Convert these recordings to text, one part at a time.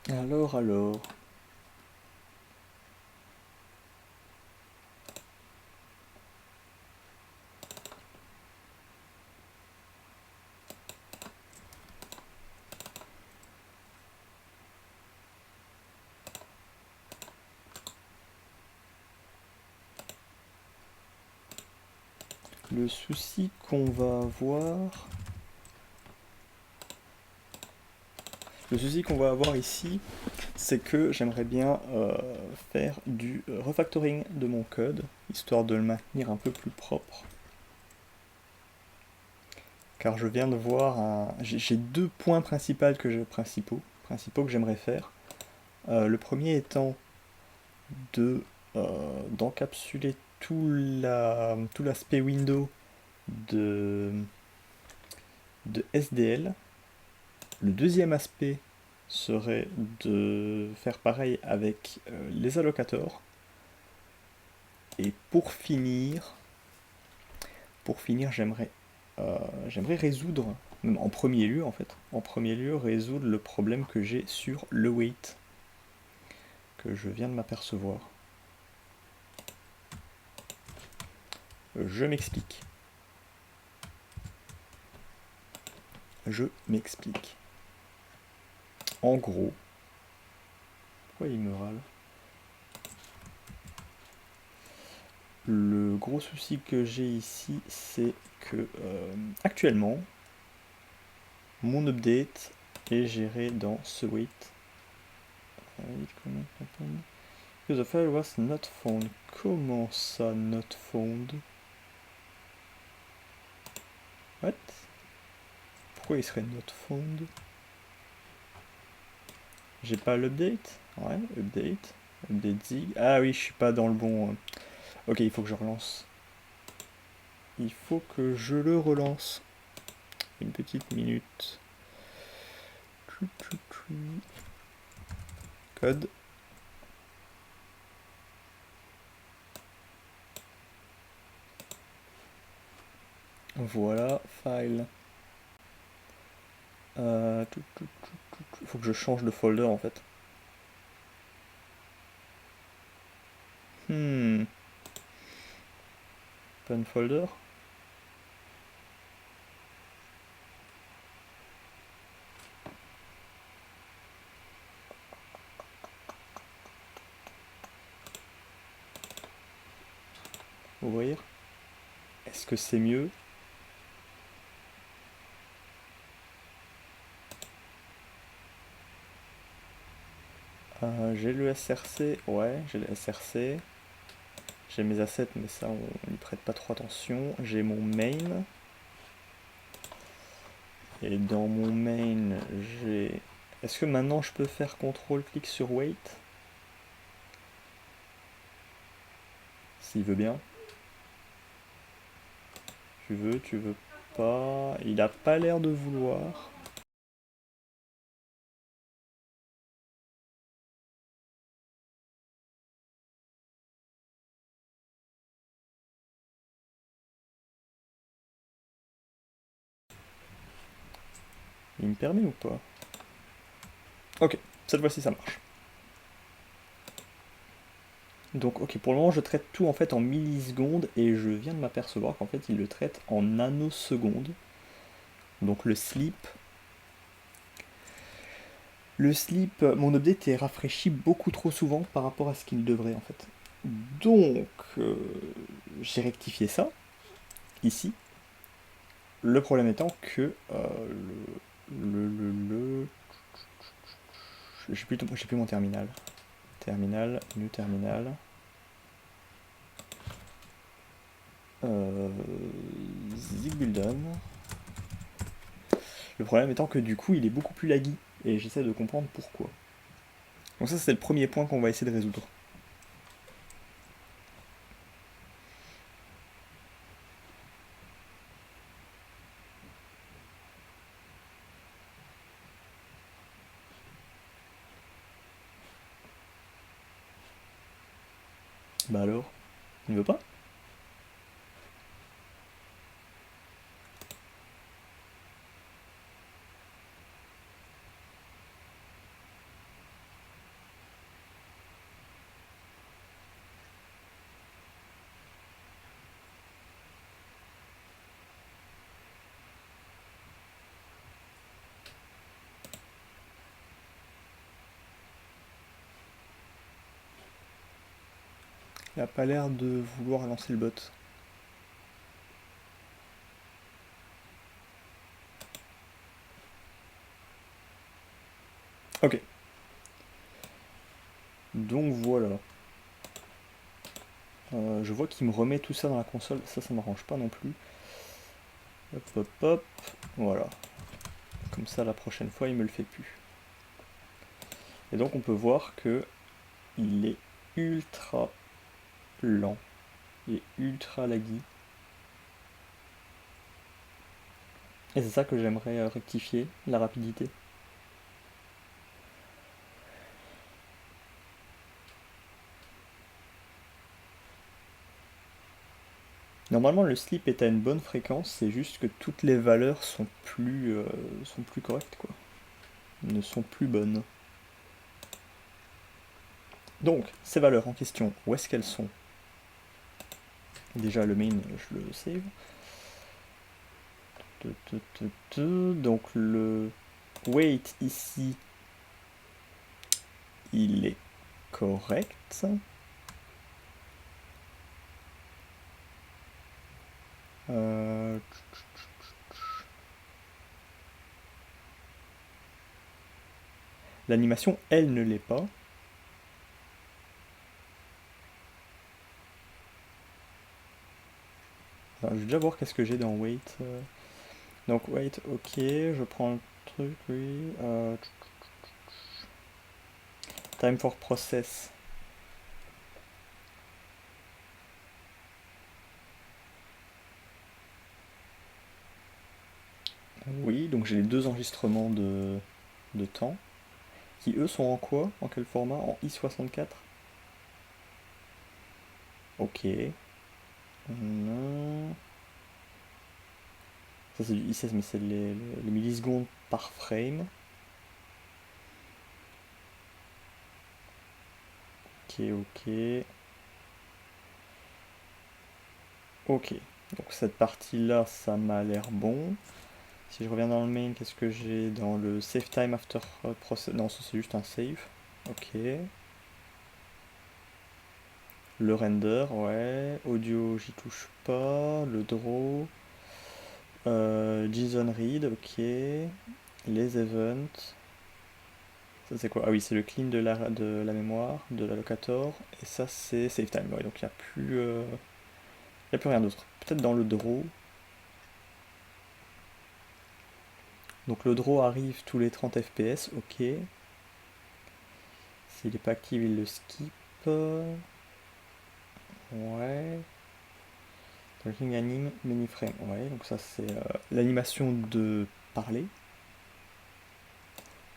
Alors. Le souci qu'on va avoir... Le souci qu'on va avoir ici, c'est que j'aimerais bien faire du refactoring de mon code, histoire de le maintenir un peu plus propre. Car je viens de voir j'ai deux points principaux que j'aimerais faire. Le premier étant d'encapsuler tout l'aspect window de, de SDL. Le deuxième aspect serait de faire pareil avec les allocators. Et j'aimerais résoudre, même en premier lieu en fait, résoudre le problème que j'ai sur le weight, que je viens de m'apercevoir. Je m'explique. Je m'explique. En gros, pourquoi il me râle? Le gros souci que j'ai ici, c'est que actuellement, mon update est géré dans ce wait. The file was not found. Comment ça, not found? What? Pourquoi il serait not found? J'ai pas l'update? Ouais, update. Update zig. Ah oui, je suis pas dans le bon. Ok, il faut que je relance. Il faut que je le relance. Une petite minute. Code. Voilà, file. Il faut que je change de folder en fait. Open folder. Ouvrir. Est-ce que c'est mieux? J'ai le SRC, ouais, j'ai le SRC. J'ai mes assets, mais ça, on n'y prête pas trop attention. J'ai mon main. Et dans mon main, j'ai... Est-ce que maintenant je peux faire CTRL-clic sur wait? S'il veut bien. Tu veux pas. Il a pas l'air de vouloir. Il me permet ou pas? Ok, cette fois-ci ça marche. Donc ok, pour le moment je traite tout en fait en millisecondes et je viens de m'apercevoir qu'en fait il le traite en nanosecondes. Donc le sleep, mon update est rafraîchi beaucoup trop souvent par rapport à ce qu'il devrait en fait. Donc j'ai rectifié ça ici. Le problème étant que le j'ai plus mon terminal. New terminal. Zigbilden. Le problème étant que du coup il est beaucoup plus laggy et j'essaie de comprendre pourquoi. Donc ça c'est le premier point qu'on va essayer de résoudre. Bah alors, il ne veut pas? Il a pas l'air de vouloir lancer le bot. Ok. Donc voilà. Je vois qu'il me remet tout ça dans la console. Ça m'arrange pas non plus. Hop, hop, hop. Voilà. Comme ça, la prochaine fois, il me le fait plus. Et donc, on peut voir que il est ultra lent. Il est ultra laggy. Et c'est ça que j'aimerais rectifier, la rapidité. Normalement, le slip est à une bonne fréquence, c'est juste que toutes les valeurs sont plus correctes, quoi. Ne sont plus bonnes. Donc, ces valeurs en question, où est-ce qu'elles sont? Déjà, le main, je le save. Donc, le weight ici, il est correct. L'animation, elle, ne l'est pas. Enfin, je vais déjà voir qu'est-ce que j'ai dans weight. Donc weight, ok, je prends le truc, oui. Time for process. Oui, donc j'ai les deux enregistrements de temps, qui eux sont en quoi? En quel format? En i64? Ok. Ça c'est du i16, mais c'est les millisecondes par frame. Ok, ok. Ok. Donc cette partie-là, ça m'a l'air bon. Si je reviens dans le main, qu'est-ce que j'ai dans le save time after process? Non, ça c'est juste un save. Ok. Le render, ouais. Audio, j'y touche pas. Le draw. JSON read, ok. Les events. Ça c'est quoi? Ah oui, c'est le clean de la mémoire, de l'allocator. Et ça c'est save time. Ouais, donc il n'y a plus, y a plus rien d'autre. Peut-être dans le draw. Donc le draw arrive tous les 30 fps, ok. S'il n'est pas actif, il le skip. Ouais. Tracking anime, many frame. Ouais, donc ça c'est l'animation de parler.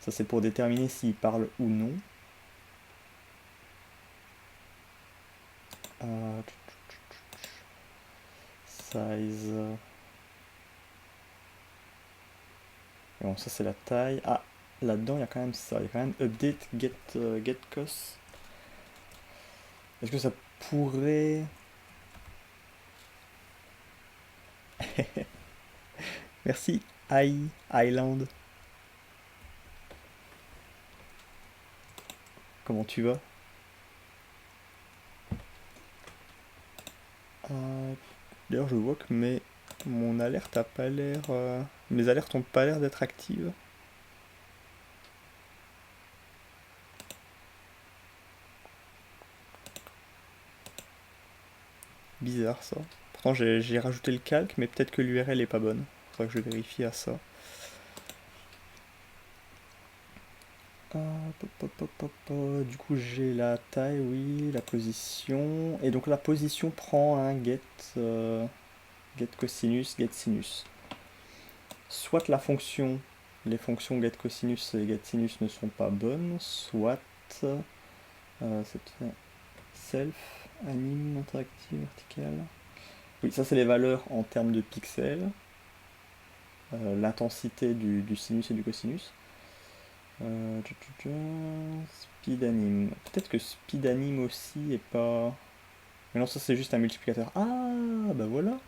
Ça c'est pour déterminer s'il parle ou non. Size. Bon, ça c'est la taille. Ah, là-dedans il y a quand même ça. Il y a quand même update get cost. Est-ce que ça pourrait. Merci, Island. Comment tu vas? D'ailleurs, je vois que mon alerte a pas l'air. Mes alertes ont pas l'air d'être actives. Bizarre ça. Pourtant, j'ai rajouté le calque, mais peut-être que l'URL est pas bonne. Faudra que je vérifie à ça. Du coup, j'ai la taille, oui, la position. Et donc, la position prend un get cosinus, get sinus. Soit les fonctions get cosinus et get sinus ne sont pas bonnes, soit c'est self, anime, interactive, vertical. Oui, ça c'est les valeurs en termes de pixels, l'intensité du sinus et du cosinus. Speed anime. Peut-être que speed anime aussi est pas. Mais non, ça c'est juste un multiplicateur. Ah, bah voilà.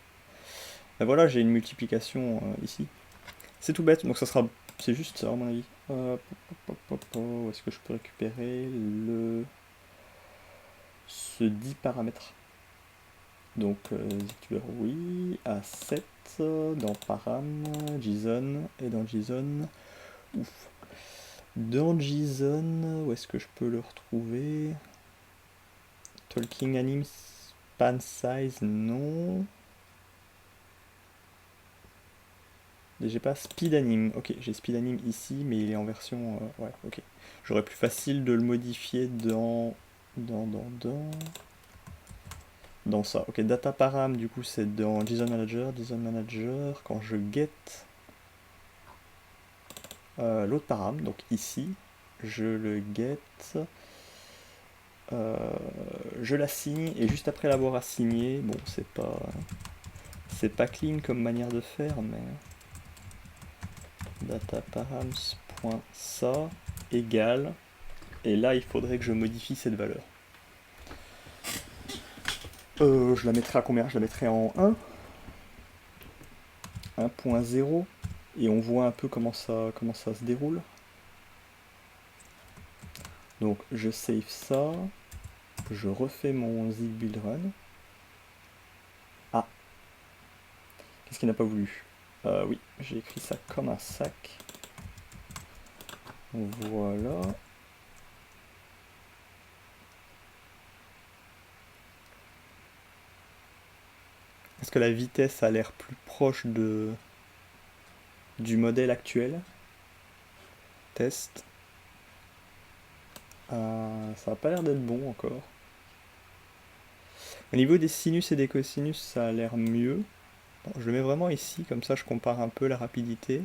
Bah voilà, j'ai une multiplication ici. C'est tout bête, donc ça sera. C'est juste ça à mon avis. Où est-ce que je peux récupérer le ce 10 paramètres. Donc Zictuber oui, A7 dans param, JSON, et dans JSON, ouf. Dans JSON, où est-ce que je peux le retrouver? Talking Anim Span Size, non. J'ai pas Speed Anim, ok, j'ai Speed Anim ici, mais il est en version, ouais, ok. J'aurais plus facile de le modifier dans ça. Ok, data param, du coup, c'est dans JSON Manager, quand je get l'autre param, donc ici, je le get, je l'assigne, et juste après l'avoir assigné, bon, c'est pas clean comme manière de faire, mais data params.ça égale, et là, il faudrait que je modifie cette valeur. Je la mettrai à combien? Je la mettrai en 1, 1.0, et on voit un peu comment ça se déroule. Donc je save ça, je refais mon zig build run. Ah, qu'est-ce qu'il n'a pas voulu? Oui, j'ai écrit ça comme un sac. Voilà. Est-ce que la vitesse a l'air plus proche du modèle actuel? Test. Ça n'a pas l'air d'être bon encore. Au niveau des sinus et des cosinus, ça a l'air mieux. Bon, je le mets vraiment ici, comme ça je compare un peu la rapidité.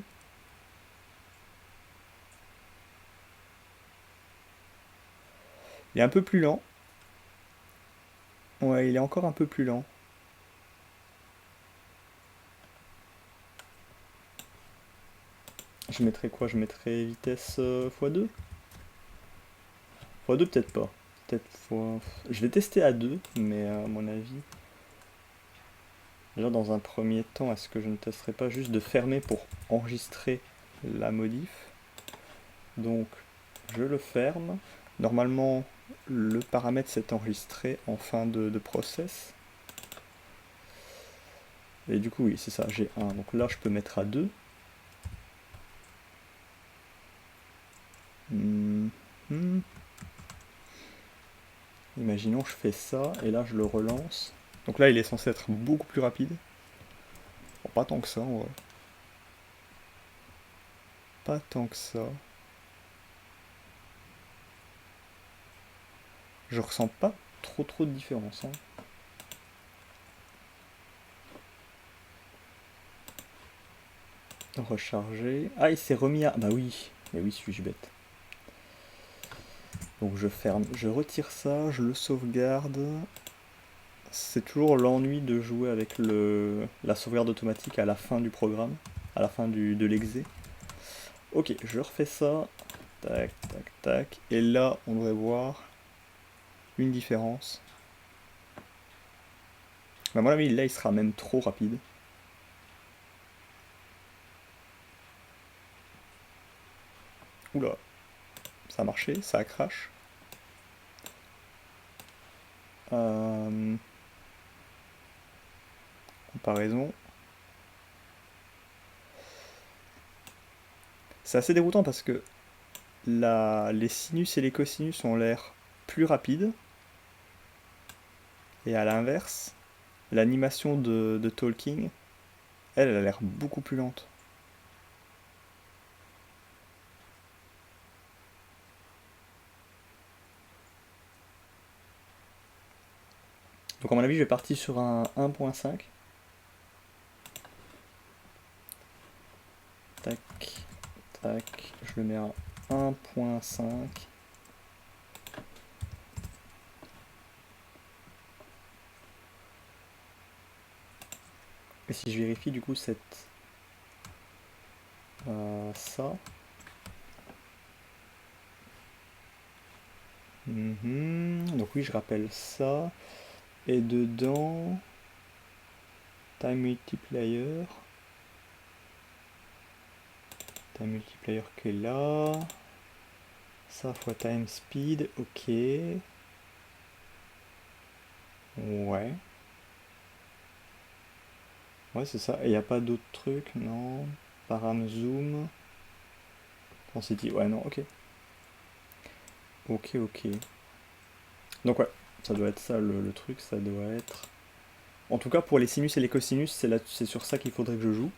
Il est un peu plus lent. Ouais, il est encore un peu plus lent. Je mettrais quoi? Je mettrais vitesse x2? x2 peut-être pas. Peut-être fois... Je vais tester à 2, mais à mon avis... Déjà dans un premier temps, est-ce que je ne testerai pas juste de fermer pour enregistrer la modif? Donc je le ferme. Normalement le paramètre s'est enregistré en fin de process. Et du coup oui c'est ça, j'ai 1. Donc là je peux mettre à 2. Imaginons je fais ça et là je le relance. Donc là il est censé être beaucoup plus rapide. Bon, pas tant que ça en vrai. Pas tant que ça. Je ressens pas trop de différence. Hein. Recharger. Ah, il s'est remis à... Bah oui. Mais oui, suis-je bête. Donc je ferme. Je retire ça, je le sauvegarde. C'est toujours l'ennui de jouer avec la sauvegarde automatique à la fin du programme. À la fin de l'exé. Ok, je refais ça. Tac, tac, tac. Et là, on devrait voir une différence. À mon avis, là, il sera même trop rapide. Oula, ça a marché, ça a crash. Comparaison. C'est assez déroutant parce que les sinus et les cosinus ont l'air plus rapides. Et à l'inverse, l'animation de talking, elle a l'air beaucoup plus lente. Donc à mon avis, je vais partir sur un 1.5. Tac, tac, je le mets à 1.5. Et si je vérifie du coup ça. Donc oui, je rappelle ça. Et dedans, time multiplier. Time multiplier qui est là. Ça fois time speed, ok. Ouais. Ouais, c'est ça. Et il n'y a pas d'autres trucs, non? Param zoom. Density. Ouais, non, ok. Ok, ok. Donc ouais, ça doit être ça le truc, ça doit être... En tout cas, pour les sinus et les cosinus, c'est sur ça qu'il faudrait que je joue.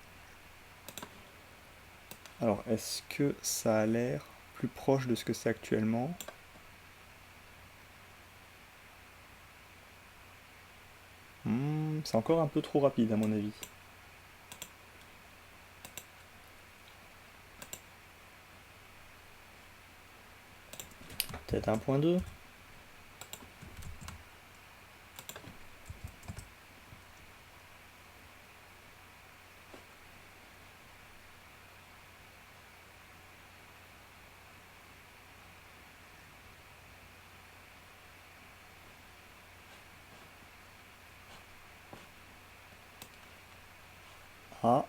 Alors, est-ce que ça a l'air plus proche de ce que c'est actuellement? C'est encore un peu trop rapide à mon avis. Peut-être 1.2. Ah,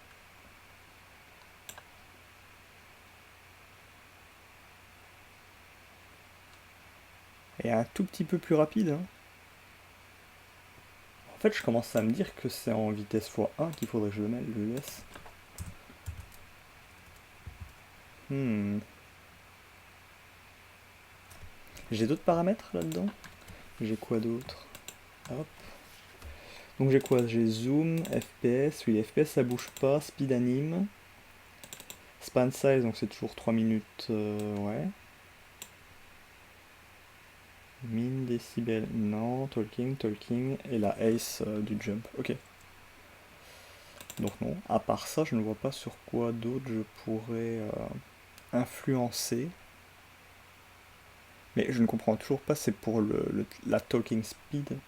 et un tout petit peu plus rapide, hein. En fait, je commence à me dire que c'est en vitesse x1 qu'il faudrait que je le mette, le laisse. Hmm. J'ai d'autres paramètres là-dedans? J'ai quoi d'autre? Hop. Donc j'ai quoi? J'ai zoom, FPS, oui, FPS ça bouge pas, speed anime. Span size, donc c'est toujours 3 minutes, ouais. Min décibel, non. Talking, et la ace du jump, ok. Donc non, à part ça, je ne vois pas sur quoi d'autre je pourrais influencer. Mais je ne comprends toujours pas, c'est pour la talking speed.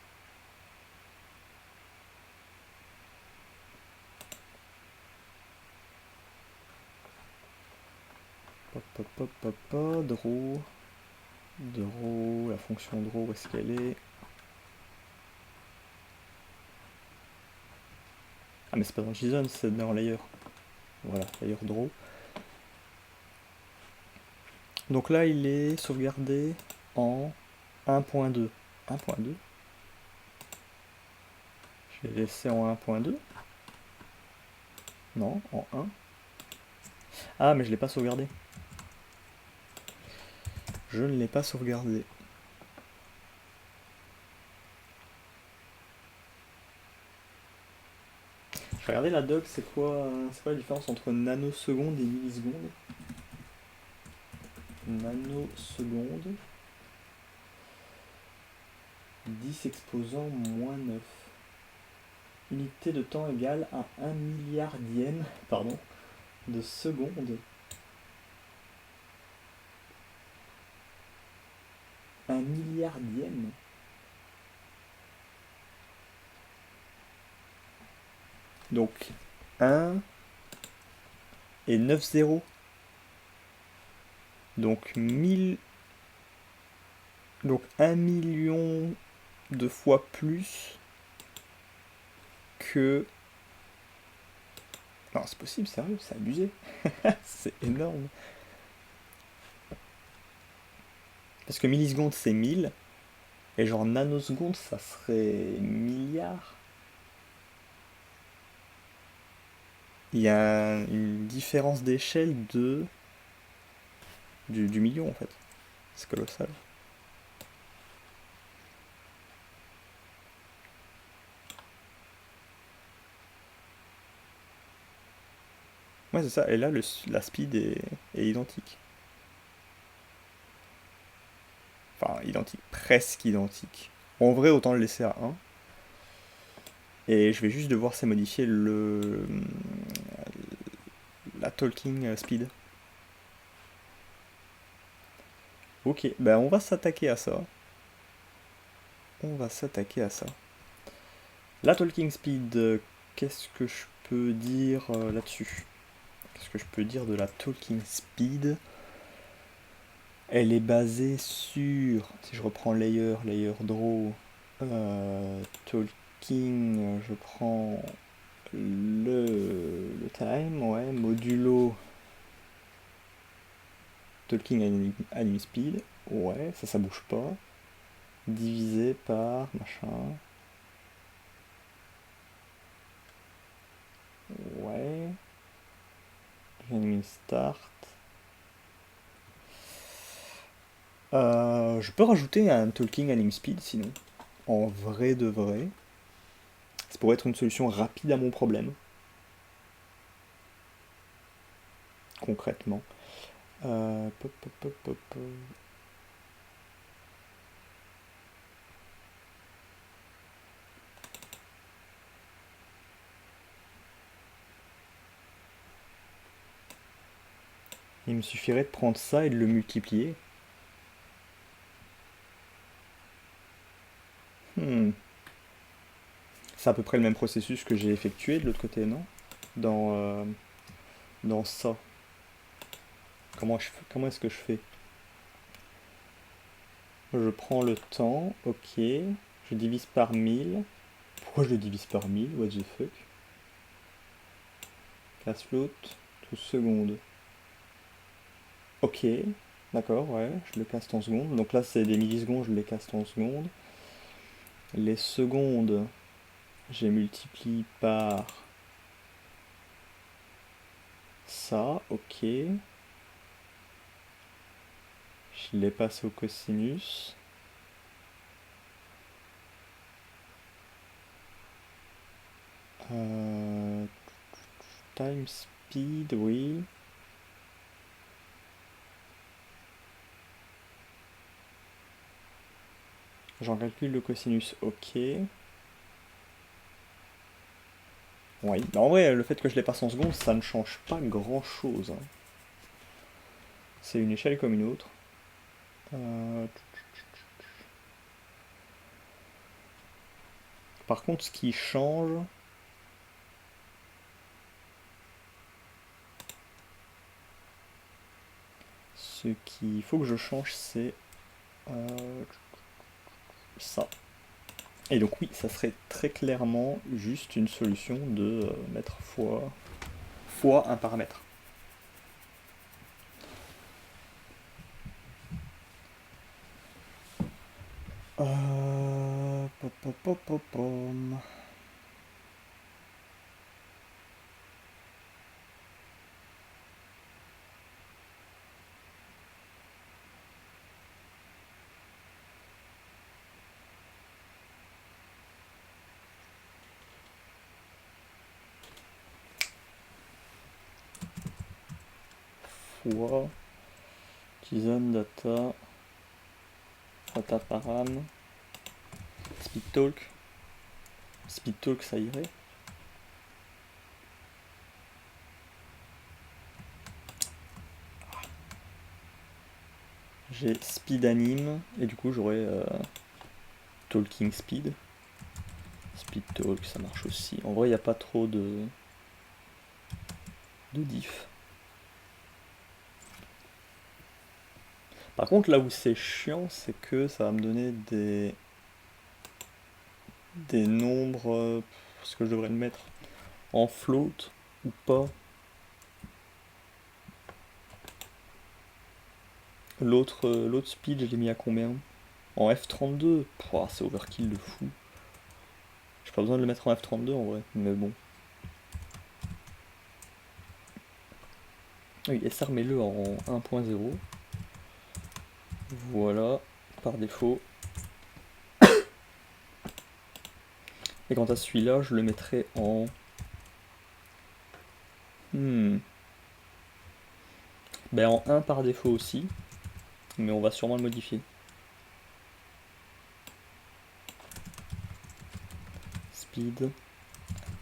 Pop, pop, pop, pop, pop, draw, la fonction draw, où est-ce qu'elle est? Ah mais c'est pas dans JSON, c'est dans layer. Voilà, layer draw. Donc là, il est sauvegardé en 1.2. 1.2. Je l'ai laissé en 1.2. Non, en 1. Ah, mais je l'ai pas sauvegardé. Je ne l'ai pas sauvegardé. Je vais regarder la doc, c'est quoi la différence entre nanosecondes et millisecondes? Nanosecondes. 10 exposant moins 9. Unité de temps égale à 1 milliardième, pardon, de seconde. 1 milliardième. Donc 1 et 9 zéros. Donc 1000. Donc 1 million de fois plus que... Non, c'est possible, sérieux, c'est abusé. C'est énorme. Parce que milliseconde c'est 1000, et genre nanoseconde ça serait milliard. Il y a une différence d'échelle du million en fait. C'est colossal. Ouais, c'est ça. Et là, la speed est identique. Enfin, identique. Presque identique. En vrai, autant le laisser à 1. Et je vais juste devoir modifier la talking speed. Ok, ben on va s'attaquer à ça. On va s'attaquer à ça. La talking speed, qu'est-ce que je peux dire là-dessus? Qu'est-ce que je peux dire de la talking speed? Elle est basée sur, si je reprends layer draw, talking, je prends le time, ouais, modulo talking anime speed, ouais, ça bouge pas, divisé par machin. Enemy start. Je peux rajouter un talking anim speed sinon. En vrai de vrai. Ça pourrait être une solution rapide à mon problème. Concrètement. Pop, pop, pop, pop, pop. Il me suffirait de prendre ça et de le multiplier. C'est à peu près le même processus que j'ai effectué de l'autre côté, non? Dans ça. Comment est-ce que je fais? Je prends le temps, ok. Je divise par 1000. Pourquoi je le divise par 1000? What the fuck? Casse float, 12 secondes. Ok, d'accord, ouais, je le casse en secondes. Donc là, c'est des millisecondes, je les casse en secondes. Les secondes, j'ai multiplie par ça, ok. Je les passe au cosinus. Time speed, oui. J'en calcule le cosinus, ok. Oui, mais en vrai, le fait que je les passe en secondes, ça ne change pas grand-chose, hein. C'est une échelle comme une autre. Par contre, ce qui change... Ce qu'il faut que je change, c'est ça. Et donc oui, ça serait très clairement juste une solution de mettre fois un paramètre. Pom, pom, pom, pom, pom. Fois JSON data data param speedtalk. Speedtalk, ça irait. J'ai speed anim et du coup j'aurai talking speed. Speed talk, ça marche aussi. En vrai, il n'y a pas trop de diff. Par contre, là où c'est chiant, c'est que ça va me donner des nombres. Est-ce que je devrais le mettre en float ou pas? L'autre speed, je l'ai mis à combien? En F32? Pouah, c'est overkill de fou. J'ai pas besoin de le mettre en F32 en vrai, mais bon. Oui, SR, mets-le en 1.0. Voilà, par défaut. Et quant à celui-là, je le mettrai en... Ben en 1 par défaut aussi, mais on va sûrement le modifier. Speed,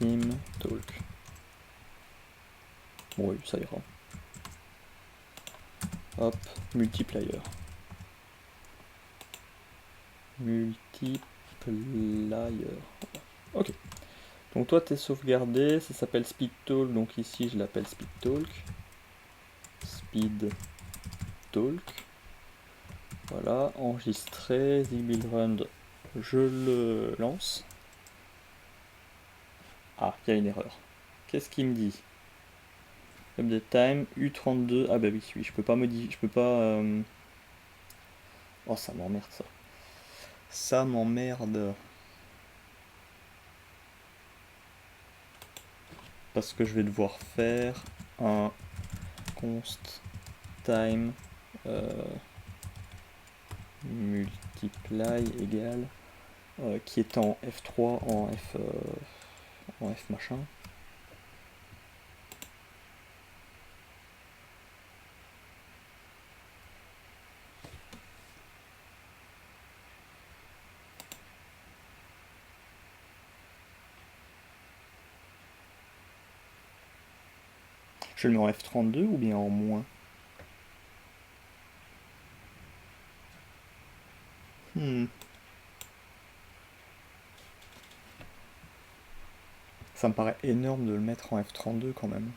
anim, talk. Bon, oui, ça ira. Hop, multiplier. Multiplier. Ok. Donc toi, t'es sauvegardé, ça s'appelle speedtalk, donc ici je l'appelle speedtalk. Speed talk. Voilà, enregistré, ZBuildRun, je le lance. Ah, il y a une erreur. Qu'est-ce qu'il me dit? Update time, U32. Ah bah oui, je peux pas modifier, je peux pas... Oh, ça m'emmerde ça. Ça m'emmerde. Parce que je vais devoir faire un const time multiply égale qui est en F3 en F machin. Je le mets en F32 ou bien en moins? Ça me paraît énorme de le mettre en F32 quand même.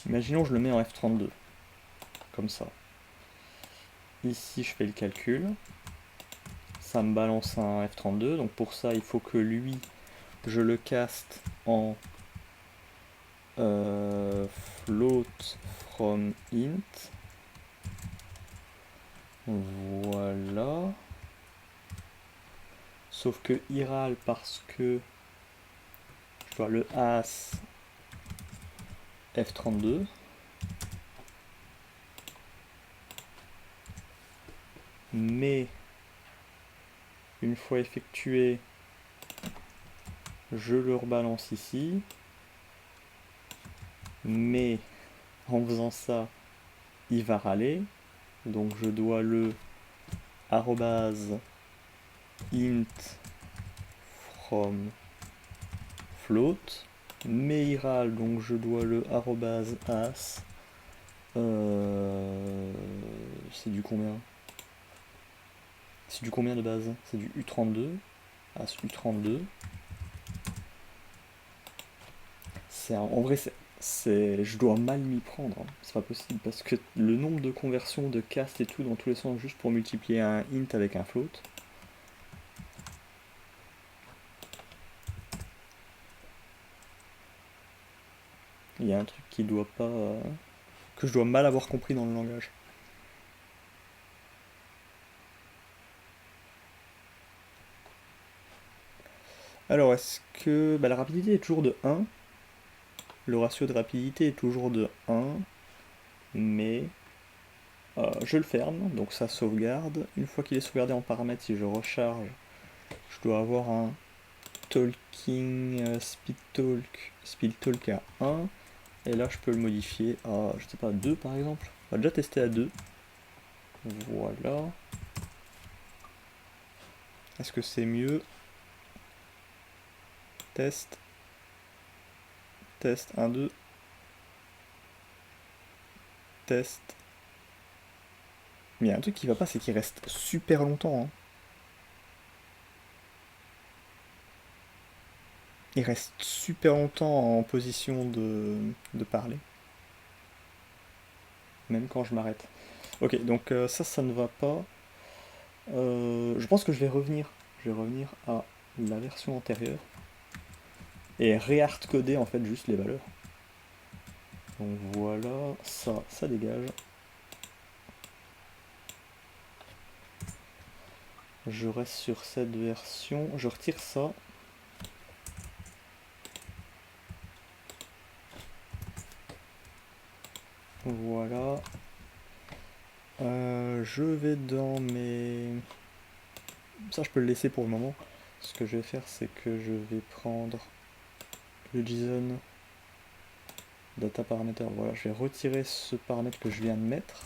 Imaginons je le mets en F32, comme ça. Ici je fais le calcul, ça me balance un F32, donc pour ça il faut que lui, je le caste en float from int. Voilà. Sauf que iral parce que je dois le as F32. Mais une fois effectué, je le rebalance ici. Mais en faisant ça, il va râler. Donc je dois le arrobase int from float. Mais il râle, donc je dois le arrobase as. C'est du combien? C'est du combien de base? C'est du U32. As U32. En vrai, je dois mal m'y prendre, hein. C'est pas possible parce que le nombre de conversions de cast et tout dans tous les sens juste pour multiplier un int avec un float. Il y a un truc qui doit pas. Que je dois mal avoir compris dans le langage. Alors, est-ce que. La rapidité est toujours de 1. Le ratio de rapidité est toujours de 1. Mais. Je le ferme, donc ça sauvegarde. Une fois qu'il est sauvegardé en paramètres, si je recharge, je dois avoir un talking speed talk à 1. Et là, je peux le modifier à, je sais pas, 2 par exemple. On va déjà tester à 2. Voilà. Est-ce que c'est mieux? Test. Test 1, 2. Test. Mais il y a un truc qui va pas, c'est qu'il reste super longtemps, hein. Il reste super longtemps en position de parler. Même quand je m'arrête. Ok, donc ça ne va pas. Je pense que je vais revenir. Je vais revenir à la version antérieure. Et réhardcoder en fait juste les valeurs. Donc voilà, ça dégage. Je reste sur cette version, je retire ça. Voilà. Je vais dans mes... Ça je peux le laisser pour le moment. Ce que je vais faire c'est que je vais prendre le JSON data parameter. Voilà, je vais retirer ce paramètre que je viens de mettre.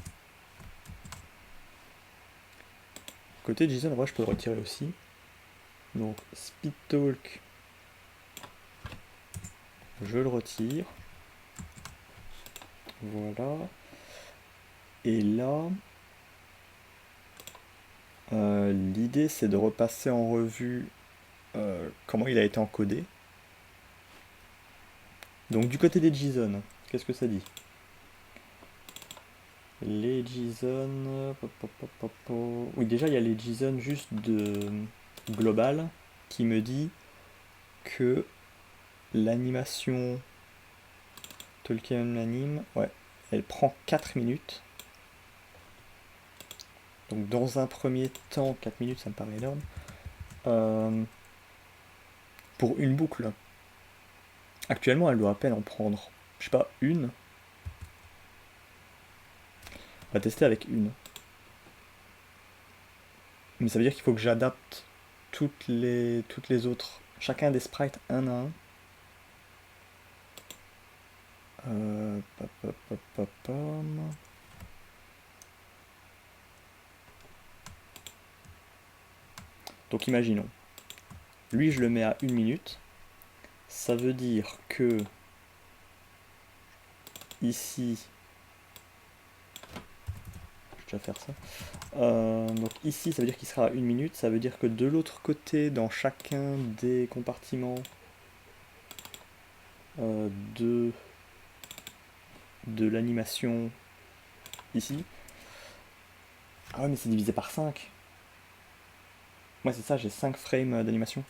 Côté JSON, en vrai je peux le retirer aussi. Donc speedtalk, je le retire. Voilà. Et là, l'idée c'est de repasser en revue comment il a été encodé. Donc du côté des JSON, qu'est-ce que ça dit? Les JSON... Oui, déjà il y a les JSON juste de global qui me dit que l'animation Tolkien, elle prend 4 minutes. Ouais, elle prend 4 minutes. Donc dans un premier temps, 4 minutes ça me paraît énorme. Pour une boucle. Actuellement elle doit à peine en prendre, je sais pas, une. On va tester avec une. Mais ça veut dire qu'il faut que j'adapte toutes les autres, chacun des sprites un à un. Pam. Donc imaginons, lui je le mets à 1 minute, ça veut dire que ici, je vais déjà faire ça, donc ici ça veut dire qu'il sera à 1 minute, ça veut dire que de l'autre côté, dans chacun des compartiments de l'animation ici, ah ouais mais c'est divisé par 5. Ouais c'est ça, j'ai 5 frames d'animation.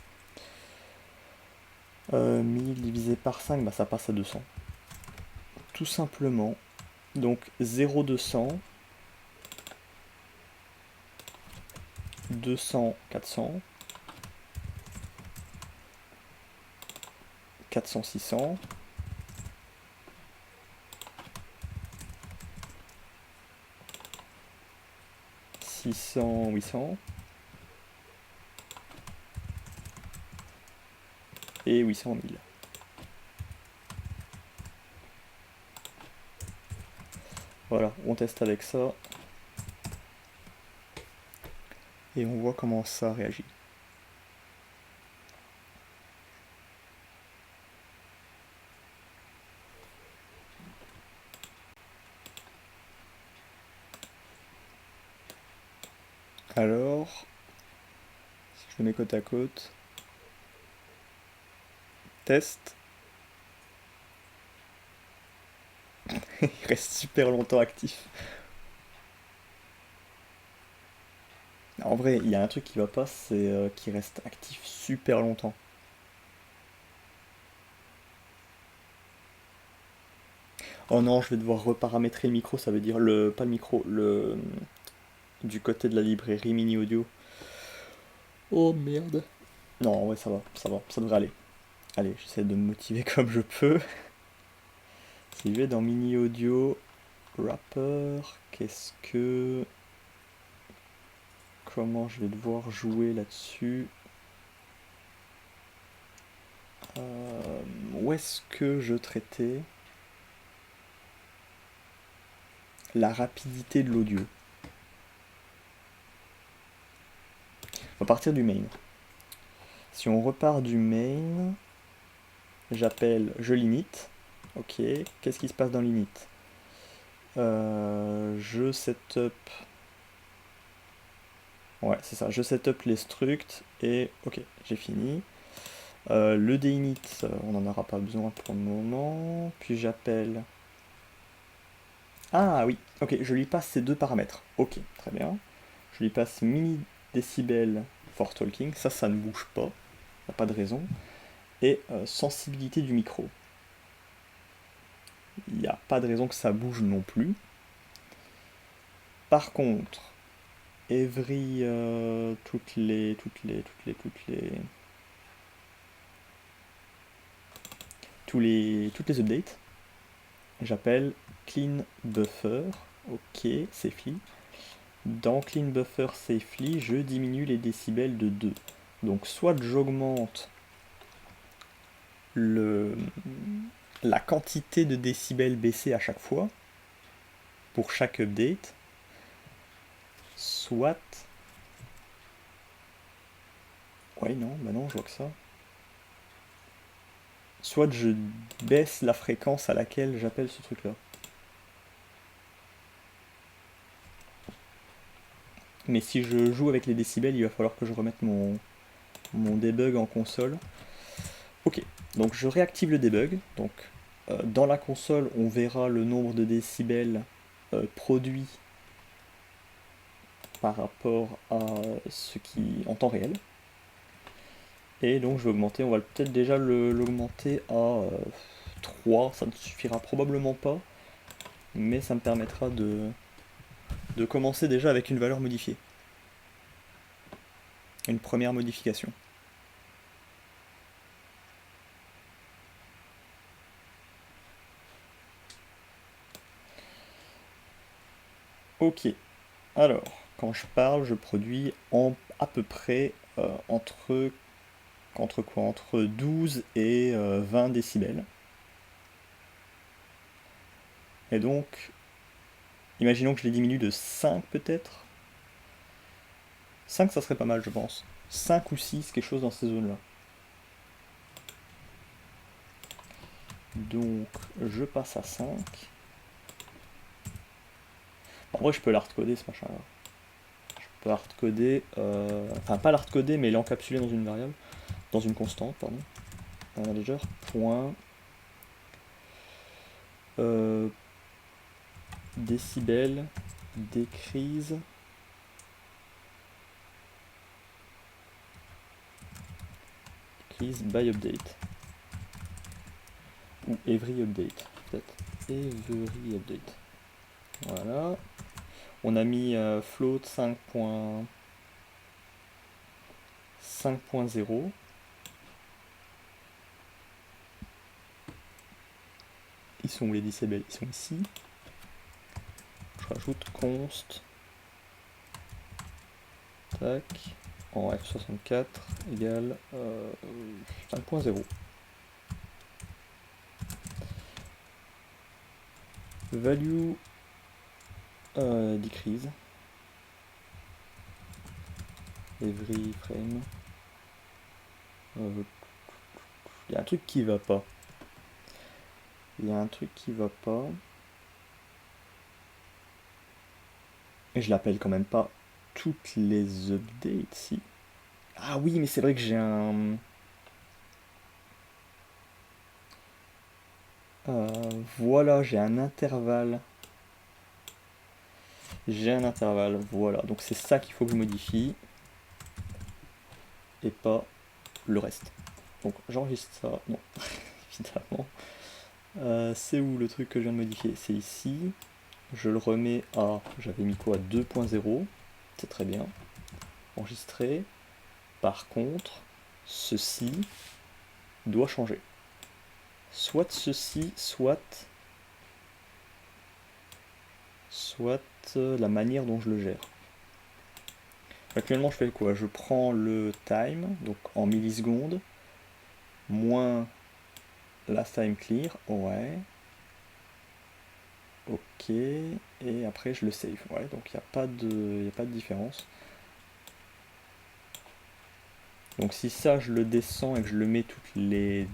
1000 divisé par 5, bah ça passe à 200. Tout simplement. Donc 0,200, 200, 400, 400, 600, 600, 800 et 800, 1000. Voilà, on teste avec ça et on voit comment ça réagit. Alors, si je le mets côte à côte, test. Il reste super longtemps actif. En vrai, il y a un truc qui va pas, c'est qu'il reste actif super longtemps. Oh non, je vais devoir reparamétrer le micro, ça veut dire pas le micro, du côté de la librairie mini audio. Oh merde. Non, ouais, ça devrait aller. Allez, j'essaie de me motiver comme je peux. Si je vais dans mini audio, wrapper, comment je vais devoir jouer là-dessus? Où est-ce que je traitais la rapidité de l'audio? On va partir du main. Si on repart du main, je l'init. Ok, qu'est-ce qui se passe dans l'init? Je setup. Ouais, c'est ça, je setup les structs et ok, j'ai fini. Le dinit, on n'en aura pas besoin pour le moment. Puis j'appelle. Ah oui, ok, je lui passe ces deux paramètres. Ok, très bien. Je lui passe mini décibel for talking, ça ne bouge pas, il n'y a pas de raison. Et sensibilité du micro. Il n'y a pas de raison que ça bouge non plus. Par contre, every toutes les updates, j'appelle clean buffer, ok, safely. Dans clean buffer safely, je diminue les décibels de 2. Donc soit j'augmente la quantité de décibels baissés à chaque fois, pour chaque update, soit... Ouais, non, bah non, je vois que ça. Soit je baisse la fréquence à laquelle j'appelle ce truc-là. Mais si je joue avec les décibels, il va falloir que je remette mon debug en console. Ok, donc je réactive le debug. Donc dans la console, on verra le nombre de décibels produits par rapport à ce qui en temps réel. Et donc je vais augmenter, on va peut-être déjà l'augmenter à 3, ça ne suffira probablement pas, mais ça me permettra de de commencer déjà avec une valeur modifiée. Une première modification. Ok, alors, quand je parle, je produis à peu près entre quoi? Entre 12 et 20 décibels. Et donc, imaginons que je les diminue de 5 peut-être. 5 ça serait pas mal je pense. 5 ou 6, quelque chose dans ces zones-là. Donc, je passe à 5. En vrai, je peux l'hardcoder ce machin-là. Je peux hardcoder, enfin pas l'hardcoder, mais l'encapsuler dans une variable, dans une constante, pardon. Un manager, point, décibels, decrease, decrease by update. Ou every update, peut-être. Every update. Voilà. On a mis float 5.0. Ils sont où les décibels? Ils sont ici. Je rajoute const. Tac. En F64 égale 5.0. Value decrease. Every frame. Il y a un truc qui va pas. Il y a un truc qui va pas. Et je l'appelle quand même pas toutes les updates, si. Ah oui, mais c'est vrai que j'ai un... voilà, j'ai un intervalle. J'ai un intervalle, voilà. Donc c'est ça qu'il faut que je modifie. Et pas le reste. Donc j'enregistre ça. Non, évidemment. C'est où le truc que je viens de modifier? C'est ici. Je le remets à... J'avais mis quoi? 2.0. C'est très bien. Enregistrer. Par contre, ceci doit changer. Soit ceci, soit la manière dont je le gère. Actuellement, je fais quoi? Je prends le time, donc en millisecondes, moins last time clear, ouais. Ok, et après je le save. Ouais, donc il n'y a pas de différence. Donc si ça, je le descends et que je le mets toutes les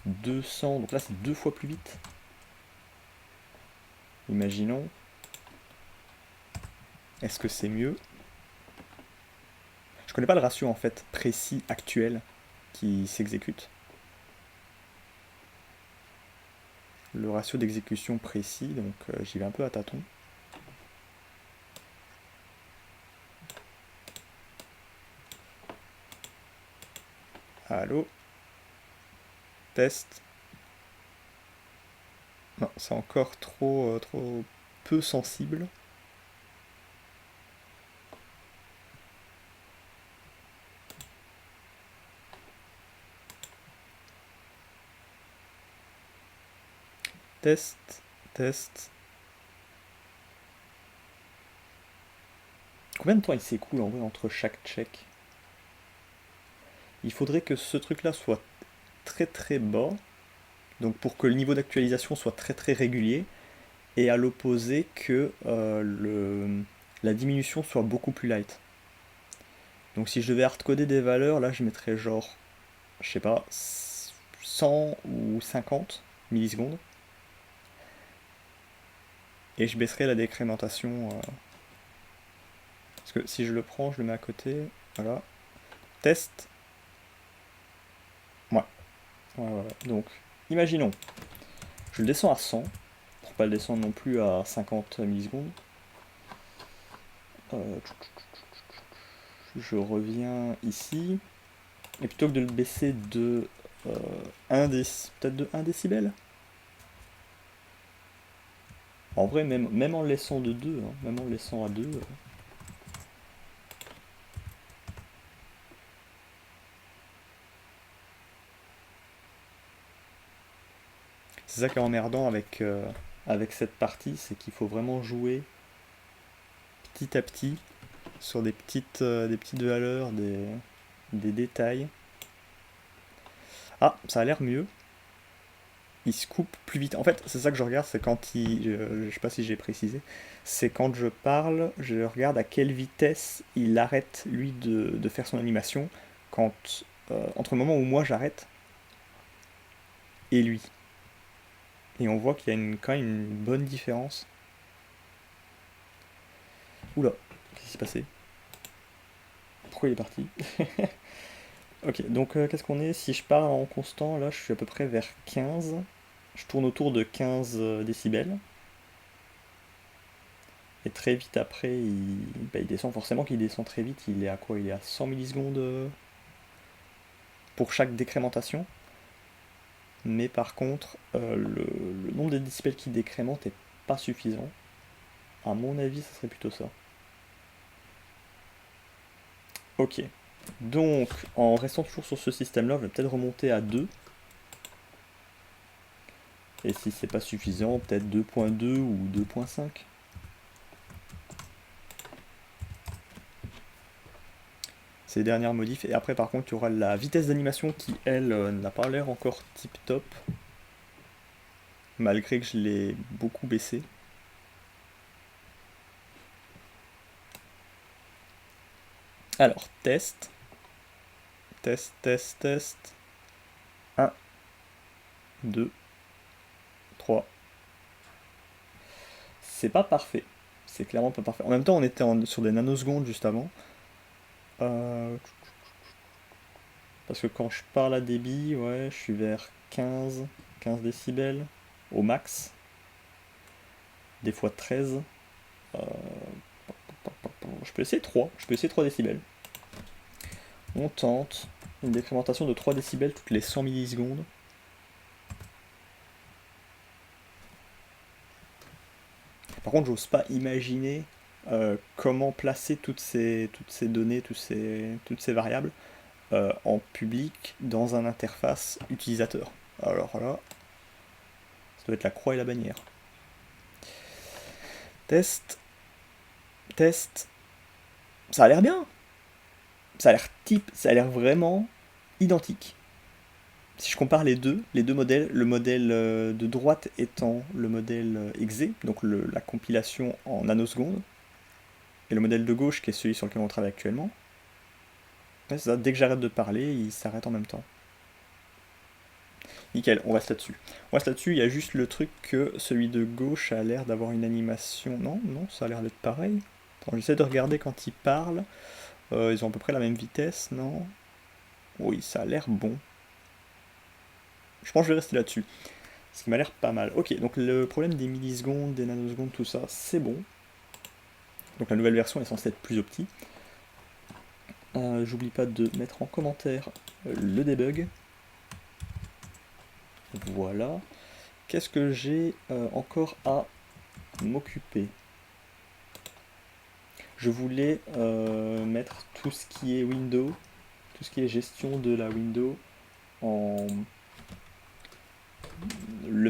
200, donc là c'est 2 fois plus vite. Imaginons. Est-ce que c'est mieux? Je connais pas le ratio en fait précis actuel qui s'exécute. Le ratio d'exécution précis, donc j'y vais un peu à tâtons. Allô? Test. Non, c'est encore trop peu sensible. Test, test. Combien de temps il s'écoule en vrai entre chaque check? Il faudrait que ce truc-là soit très très bas, donc pour que le niveau d'actualisation soit très très régulier, et à l'opposé que la diminution soit beaucoup plus light. Donc si je devais hardcoder des valeurs, là je mettrais genre, je sais pas, 100 ou 50 millisecondes. Et je baisserai la décrémentation. Parce que si je le prends, je le mets à côté. Voilà. Test. Ouais. Ouais. Donc, imaginons. Je le descends à 100. Pour pas le descendre non plus à 50 millisecondes. Je reviens ici. Et plutôt que de le baisser de peut-être de 1 décibel. En vrai, même en le laissant de 2, hein, même en le laissant à 2. C'est ça qui est emmerdant avec cette partie, c'est qu'il faut vraiment jouer petit à petit sur des petites valeurs, des détails. Ah, ça a l'air mieux. Il se coupe plus vite. En fait, c'est ça que je regarde, c'est quand je sais pas si j'ai précisé, c'est quand je parle, je regarde à quelle vitesse il arrête, lui, de faire son animation, entre le moment où moi j'arrête et lui. Et on voit qu'il y a quand même une bonne différence. Oula, qu'est-ce qui s'est passé? Pourquoi il est parti? Ok, donc qu'est-ce qu'on est? Si je parle en constant, là je suis à peu près vers 15. Je tourne autour de 15 décibels. Et très vite après, il descend. Forcément qu'il descend très vite. Il est à quoi? Il est à 100 millisecondes pour chaque décrémentation. Mais par contre, le nombre de décibels qui décrémente est pas suffisant. À mon avis, ça serait plutôt ça. Ok. Donc, en restant toujours sur ce système-là, je vais peut-être remonter à 2. Et si c'est pas suffisant, peut-être 2.2 ou 2.5. Ces dernières modifs. Et après, par contre, il y aura la vitesse d'animation qui, elle, n'a pas l'air encore tip top. Malgré que je l'ai beaucoup baissé. Alors, test. Test, test, test. 1, 2, 3. C'est pas parfait. C'est clairement pas parfait. En même temps, on était sur des nanosecondes juste avant. Parce que quand je parle à débit, ouais, je suis vers 15 décibels au max. Des fois 13. Euh, je peux essayer 3. Je peux essayer 3 décibels. On tente une décrémentation de 3 décibels toutes les 100 millisecondes. Par contre, j'ose pas imaginer comment placer toutes ces données, toutes ces variables en public dans un interface utilisateur. Alors là, ça doit être la croix et la bannière. Test, test. Ça a l'air bien. Ça a l'air vraiment identique. Si je compare les deux modèles, le modèle de droite étant le modèle exe, donc la compilation en nanosecondes, et le modèle de gauche qui est celui sur lequel on travaille actuellement, ouais, ça, dès que j'arrête de parler, il s'arrête en même temps. Nickel, on reste là-dessus. On reste là-dessus, il y a juste le truc que celui de gauche a l'air d'avoir une animation. Non, non, ça a l'air d'être pareil. Attends, j'essaie de regarder quand ils parlent. Ils ont à peu près la même vitesse, non? Oui, ça a l'air bon. Je pense que je vais rester là-dessus. Ce qui m'a l'air pas mal. Ok, donc le problème des millisecondes, des nanosecondes, tout ça, c'est bon. Donc la nouvelle version est censée être plus opti. J'oublie pas de mettre en commentaire le debug. Voilà. Qu'est-ce que j'ai encore à m'occuper? Je voulais mettre tout ce qui est window, tout ce qui est gestion de la window, le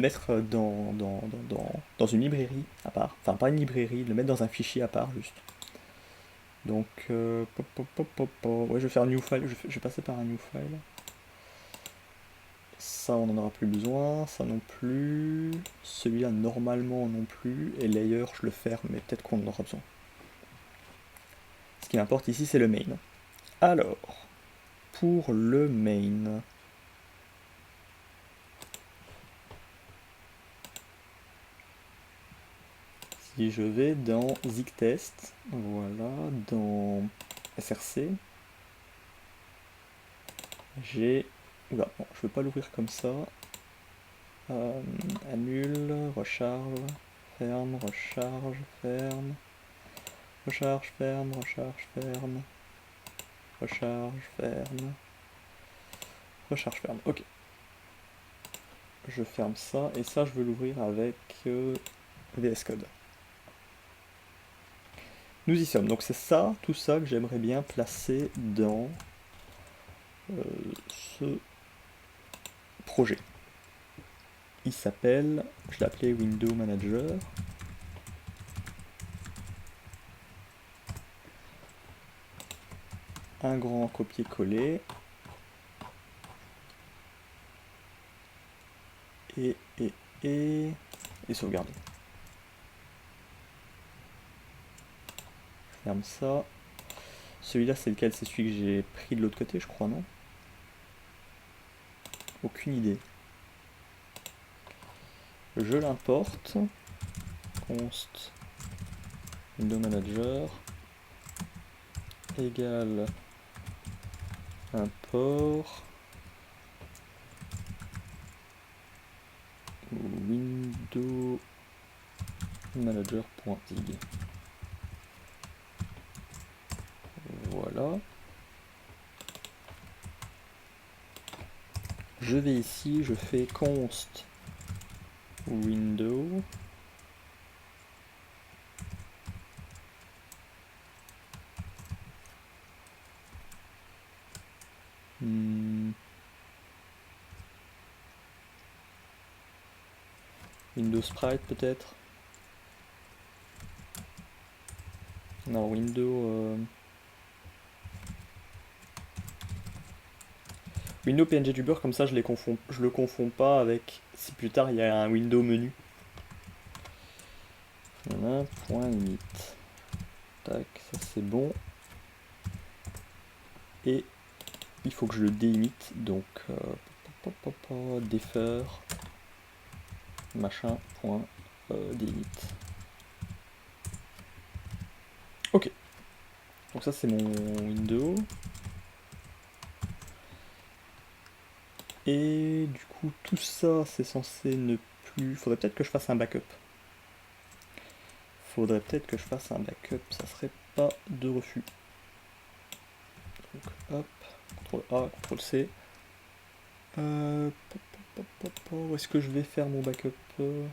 mettre dans une librairie à part. Enfin, pas une librairie, le mettre dans un fichier à part juste. Donc, ouais, je vais faire un new file, je vais passer par un new file. Ça, on n'en aura plus besoin, ça non plus. Celui-là, normalement, non plus. Et layer, je le ferme, mais peut-être qu'on en aura besoin. Ce qui importe ici, c'est le main. Alors, pour le main, si je vais dans ZigTest, voilà, dans SRC, j'ai... Oula, bon, je ne veux pas l'ouvrir comme ça. Annule, recharge, ferme, recharge, ferme, recharge, ferme, recharge, ferme, recharge, ferme, recharge, ferme. Ok. Je ferme ça, et ça je veux l'ouvrir avec VS Code. Nous y sommes. Donc c'est ça, tout ça que j'aimerais bien placer dans ce projet. Il s'appelle, je l'ai appelé Window Manager. Un grand copier-coller. Et sauvegarder. Je ferme ça. Celui-là, c'est lequel? C'est celui que j'ai pris de l'autre côté, je crois, non? Aucune idée. Je l'importe. Const Window Manager égale import window manager.ig. Voilà. Je vais ici, je fais const window Window Sprite peut-être. Non, Window PNG du beurre, comme ça je le confonds pas avec si plus tard il y a un window menu. Voilà, point limite. Tac, ça c'est bon. Et il faut que je le délimite, donc defer machin point délimite. Ok. Donc ça c'est mon window. Et du coup tout ça c'est censé ne plus... Faudrait peut-être que je fasse un backup. Ça serait pas de refus. Donc hop, CTRL A, CTRL C. Où est-ce que je vais faire mon backup? Je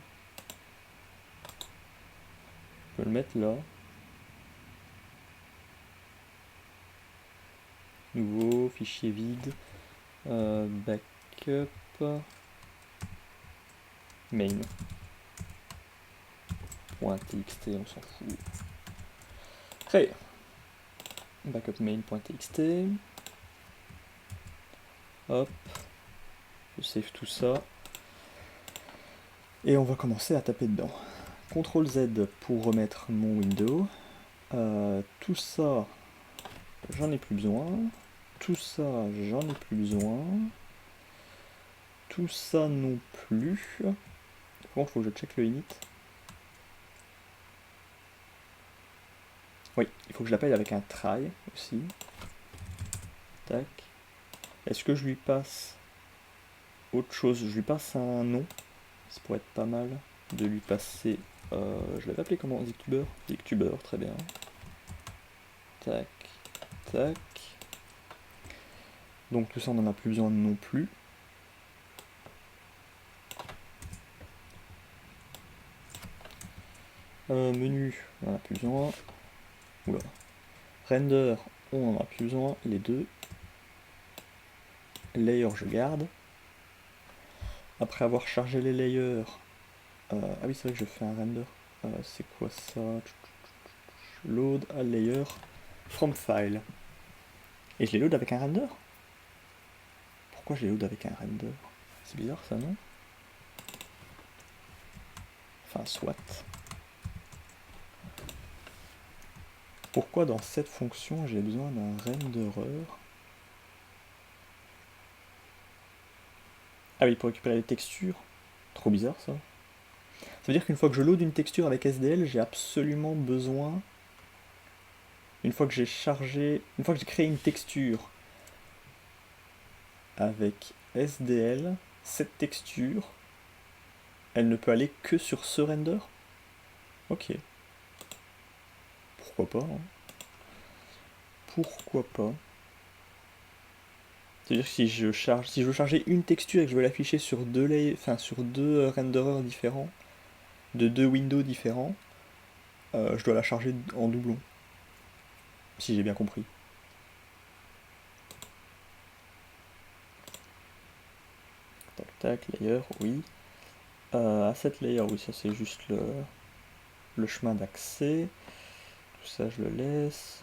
peux le mettre là. Nouveau, fichier vide. Backup. Main. .txt, on s'en fout. Créer. Backup main.txt. Hop. Je save tout ça. Et on va commencer à taper dedans. CTRL Z pour remettre mon window. Tout ça, j'en ai plus besoin. Tout ça, j'en ai plus besoin. Tout ça non plus. Par contre, il faut que je check le init. Oui, il faut que je l'appelle avec un try aussi. Tac. Est-ce que je lui passe autre chose? Je lui passe un nom. Ça pourrait être pas mal de lui passer... je l'avais appelé comment? Zictuber? Zictuber, très bien. Tac, tac. Donc tout ça, on n'en a plus besoin non plus. Menu, on n'en a plus besoin. Oula. Render, on n'en a plus besoin, les deux. Layer, je garde. Après avoir chargé les layers... ah oui, c'est vrai que je fais un render. C'est quoi ça? Load a layer from file. Et je les load avec un render? Pourquoi je les load avec un render? C'est bizarre ça, non? Enfin, soit. Pourquoi dans cette fonction j'ai besoin d'un renderer? Ah oui, pour récupérer les textures. Trop bizarre ça. Ça veut dire qu'une fois que je load une texture avec SDL, j'ai absolument besoin... Une fois que j'ai créé une texture avec SDL, cette texture, elle ne peut aller que sur ce render? Ok. Pourquoi pas, hein. Pourquoi pas. C'est-à-dire que si je veux charger une texture et que je veux l'afficher sur deux renderers différents, de deux windows différents, je dois la charger en doublon. Si j'ai bien compris. Tac, tac, layer, oui. Asset layer, oui, ça c'est juste le chemin d'accès. Tout ça, je le laisse.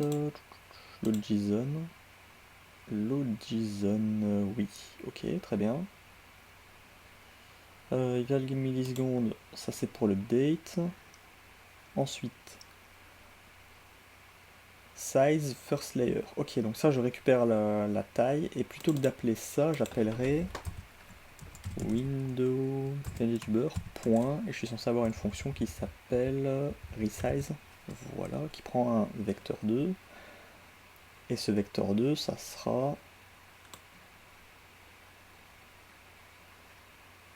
Le JSON. Load JSON, oui. Ok, très bien. Égal millisecondes, ça c'est pour le date. Ensuite, size first layer. Ok, donc ça je récupère la taille et plutôt que d'appeler ça, j'appellerai window youtuber point et je suis censé avoir une fonction qui s'appelle resize. Voilà, qui prend un vecteur 2 et ce vecteur 2 ça sera.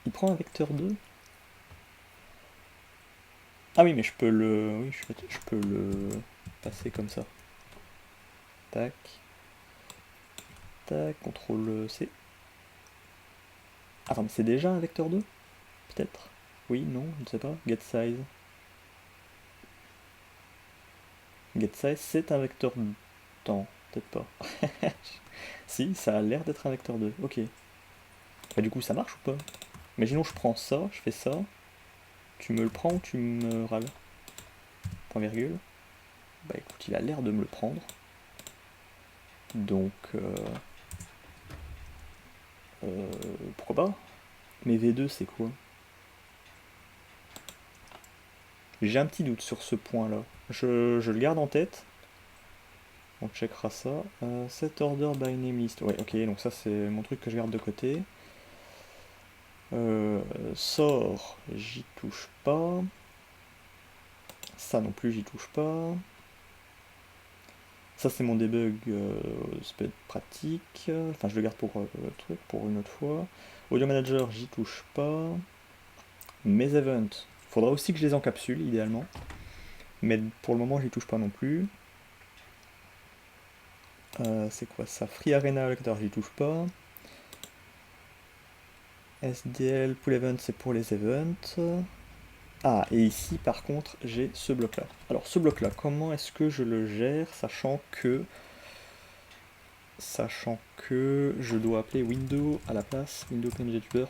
Il prend un vecteur 2. Ah oui, mais je peux le. Oui, je peux le passer comme ça. Tac. Tac, CTRL C. Attends, mais c'est déjà un vecteur 2? Peut-être. Oui, non, je ne sais pas. Get size. Get size, c'est un vecteur temps. Peut-être pas. Si, ça a l'air d'être un vecteur 2. Ok. Bah, du coup, ça marche ou pas? Imaginons, je prends ça, je fais ça. Tu me le prends ou tu me râles? Point virgule. Bah écoute, il a l'air de me le prendre. Donc, pourquoi pas? Mais V2, c'est quoi? J'ai un petit doute sur ce point-là. Je le garde en tête. On checkera ça. Set order by name list. Ouais, ok, donc ça c'est mon truc que je garde de côté. Sort, j'y touche pas. Ça non plus, j'y touche pas. Ça c'est mon debug, ça peut être pratique. Enfin, je le garde pour le truc, pour une autre fois. Audio manager, j'y touche pas. Mes events, faudra aussi que je les encapsule idéalement. Mais pour le moment, j'y touche pas non plus. C'est quoi ça? Free Arena Allocator, j'y touche pas. SDL Pool Event, c'est pour les events. Ah, et ici par contre, j'ai ce bloc-là. Alors ce bloc-là, comment est-ce que je le gère, sachant que je dois appeler window à la place, window youtuber.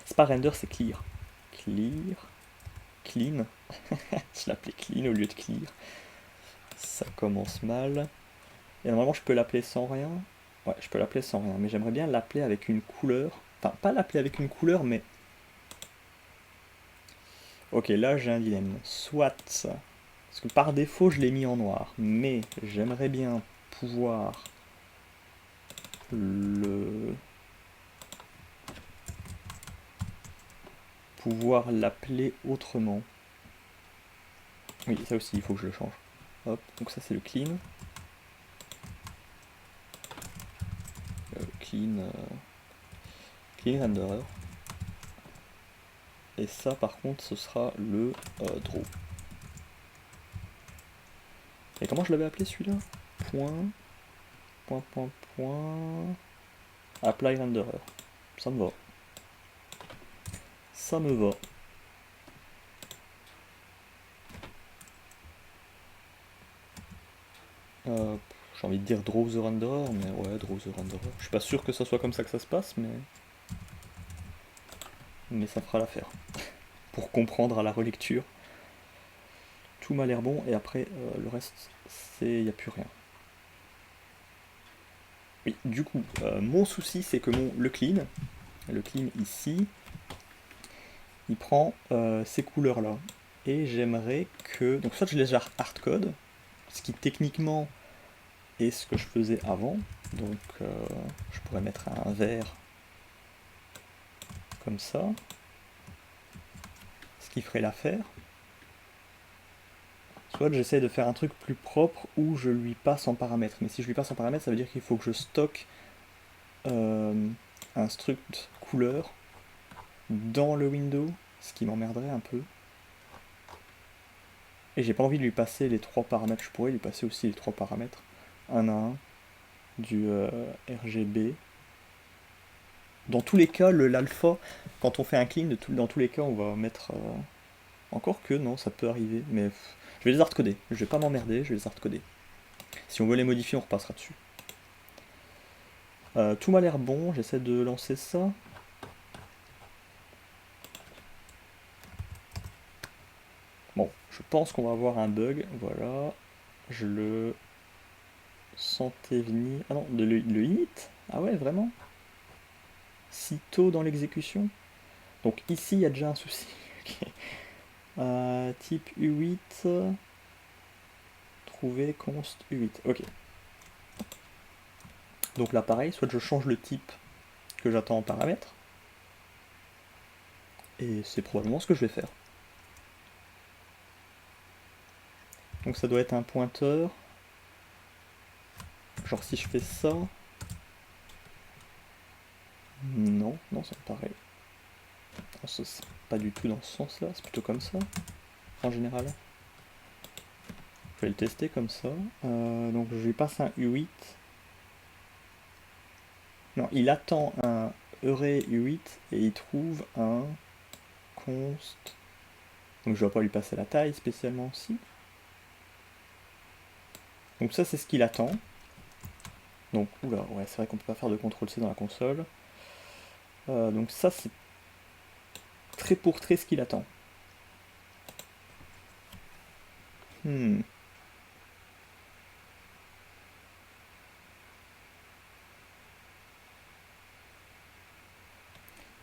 C'est pas render, c'est clear. Clear. Clean. Je l'appelais clean au lieu de clear. Ça commence mal. Et normalement, je peux l'appeler sans rien. Ouais, je peux l'appeler sans rien, mais j'aimerais bien l'appeler avec une couleur. Enfin, pas l'appeler avec une couleur, mais... Ok, là j'ai un dilemme. Soit... Parce que par défaut, je l'ai mis en noir. Mais j'aimerais bien pouvoir l'appeler autrement. Oui, ça aussi, il faut que je le change. Hop, donc ça c'est le clean. Clean renderer. Et ça par contre ce sera le draw. Et comment je l'avais appelé celui-là? Point. Apply renderer. Ça me va. Ça me va. J'ai envie de dire draw the renderer, mais ouais, draw the renderer. Je suis pas sûr que ça soit comme ça que ça se passe, mais ça fera l'affaire. Pour comprendre à la relecture. Tout m'a l'air bon, et après, le reste, il n'y a plus rien. Oui, du coup, mon souci, c'est que le clean ici, il prend ces couleurs-là. Et j'aimerais que... Donc soit je laisse hardcode, ce qui techniquement est ce que je faisais avant. Donc je pourrais mettre un vert comme ça, ce qui ferait l'affaire. Soit j'essaie de faire un truc plus propre où je lui passe en paramètre. Mais si je lui passe en paramètre, ça veut dire qu'il faut que je stocke un struct couleur dans le window, ce qui m'emmerderait un peu. Et j'ai pas envie de lui passer les trois paramètres. Je pourrais lui passer aussi les trois paramètres, un à un, du RGB. Dans tous les cas, l'alpha, quand on fait un clean, dans tous les cas, on va mettre... Encore que, non, ça peut arriver, mais je vais les hardcoder. Je vais pas m'emmerder, je vais les hardcoder. Si on veut les modifier, on repassera dessus. Tout m'a l'air bon, j'essaie de lancer ça. Bon, je pense qu'on va avoir un bug, voilà. Je le sentais venir... Ah non, le init? Ah ouais, vraiment? Si tôt dans l'exécution? Donc ici, il y a déjà un souci. Ok. Type U8, trouver const U8. Ok. Donc là, pareil, soit je change le type que j'attends en paramètre, et c'est probablement ce que je vais faire. Donc ça doit être un pointeur. Genre si je fais ça... Non, non, ça me paraît... C'est pas du tout dans ce sens-là, c'est plutôt comme ça, en général. Je vais le tester comme ça. Donc je lui passe un U8. Non, il attend un array U8 et il trouve un const. Donc je ne vais pas lui passer la taille spécialement aussi. Donc ça c'est ce qu'il attend. Donc oula, ouais, c'est vrai qu'on peut pas faire de CTRL-C dans la console. Donc ça c'est trait pour trait ce qu'il attend.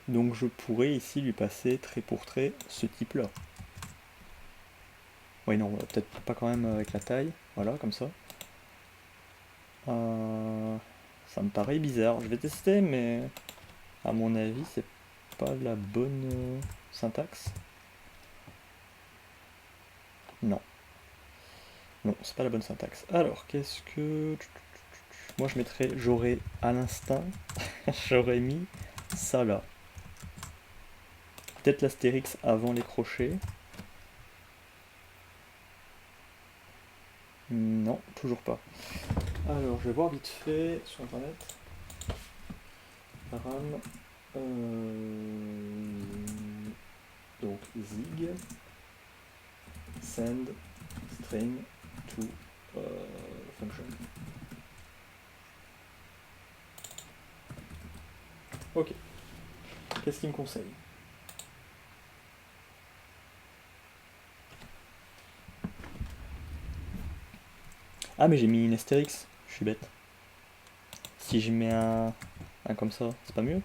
Donc je pourrais ici lui passer trait pour trait ce type-là. Oui, non, peut-être pas quand même avec la taille. Voilà, comme ça. Ça me paraît bizarre. Je vais tester, mais à mon avis, c'est pas la bonne syntaxe. Non. Non, c'est pas la bonne syntaxe. Alors, qu'est-ce que... Moi, je mettrais... J'aurais, à l'instinct, j'aurais mis ça là. Peut-être l'astérix avant les crochets. Non, toujours pas. Alors, je vais voir vite fait sur internet. RAM. Donc, zig. Send string to function. Ok. Qu'est-ce qu'il me conseille? Ah, mais j'ai mis une astérix. Je suis bête. Si je mets un comme ça, c'est pas mieux?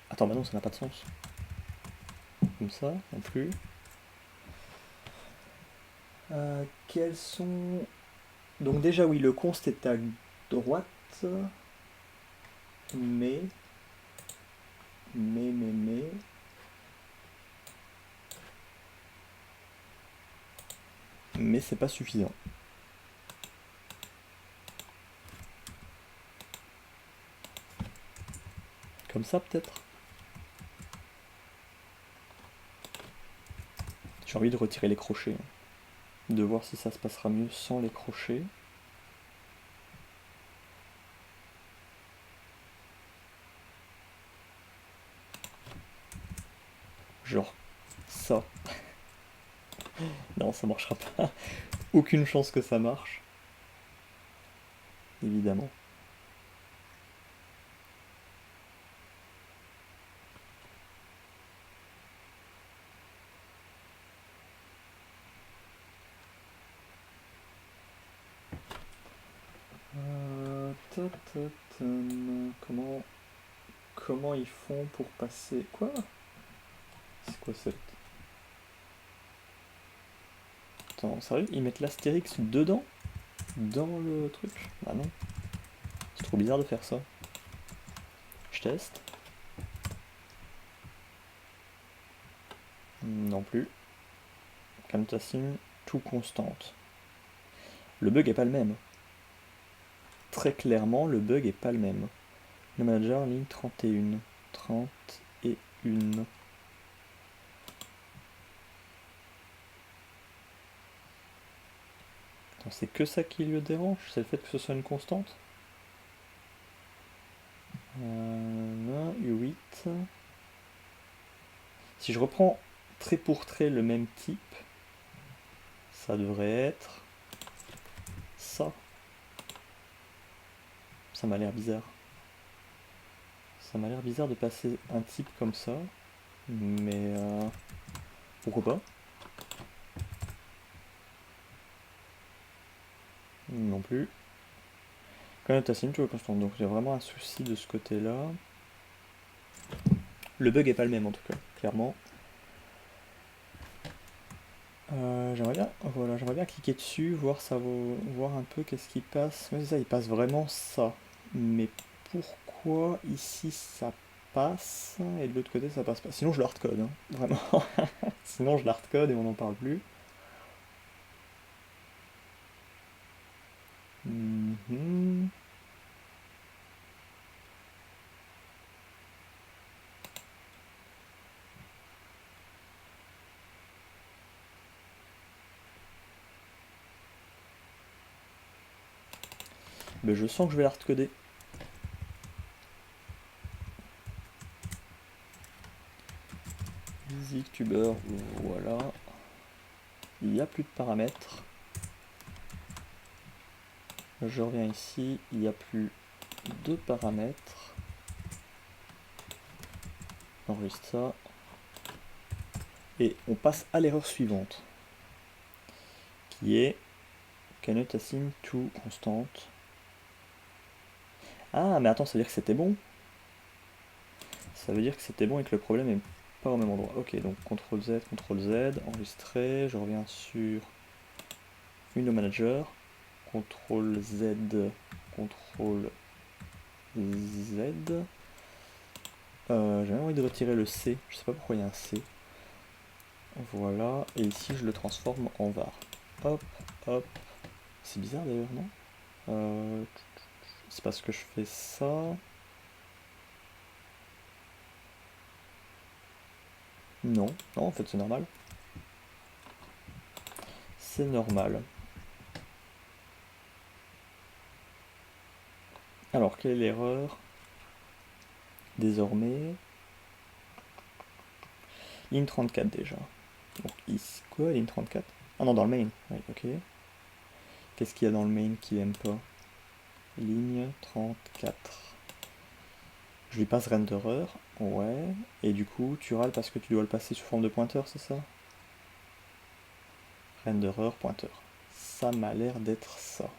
Attends, bah non, ça n'a pas de sens. Comme ça, non plus. Quels sont... Donc déjà, oui, le const est à droite. Mais... Mais c'est pas suffisant. Comme ça, peut-être? J'ai envie de retirer les crochets. De voir si ça se passera mieux sans les crochets. Genre ça. Non, ça marchera pas. Aucune chance que ça marche. Évidemment. Comment ils font pour passer... Quoi? C'est quoi cette... Attends, sérieux? Ils mettent l'astérix dedans? Dans le truc? Bah non. C'est trop bizarre de faire ça. Je teste. Non plus. Camtasing, tout constante. Le bug est pas le même. Très clairement, le bug est pas le même. Le manager, ligne 31. 31. C'est que ça qui lui dérange? C'est le fait que ce soit une constante? Si je reprends trait pour trait le même type, ça devrait être ça. Ça m'a l'air bizarre. Ça m'a l'air bizarre de passer un type comme ça, mais pourquoi pas? Non plus. Connotation toujours constante, donc j'ai vraiment un souci de ce côté-là. Le bug est pas le même en tout cas, clairement. J'aimerais bien, voilà, j'aimerais bien cliquer dessus, voir un peu qu'est-ce qui passe. Mais ça, il passe vraiment ça. Mais pourquoi ici ça passe et de l'autre côté ça passe pas? Sinon je le hardcode, hein, vraiment. Sinon je l'hardcode et on n'en parle plus. Mhm. Mais je sens que je vais l'hardcoder. ZTuber, voilà. Il n'y a plus de paramètres. Je reviens ici, il n'y a plus de paramètres. On enregistre ça. Et on passe à l'erreur suivante, qui est cannot assign to constante. Ah, mais attends, ça veut dire que c'était bon. Ça veut dire que c'était bon et que le problème est pas au même endroit. Ok, donc CTRL Z, enregistrer, je reviens sur Window Manager, CTRL Z, CTRL Z. J'ai envie de retirer le C, je sais pas pourquoi il y a un C. Voilà, et ici je le transforme en var. Hop, hop. C'est bizarre d'ailleurs, non? C'est parce que je fais ça. Non, non, en fait c'est normal. C'est normal. Alors, quelle est l'erreur? Désormais, ligne 34 déjà. Donc ici, quoi, ligne 34? Ah non, dans le main. Oui, ok. Qu'est-ce qu'il y a dans le main qu'il aime pas? Ligne 34. Je lui passe renderer, ouais. Et du coup, tu râles parce que tu dois le passer sous forme de pointeur, c'est ça? Renderer, pointeur. Ça m'a l'air d'être ça.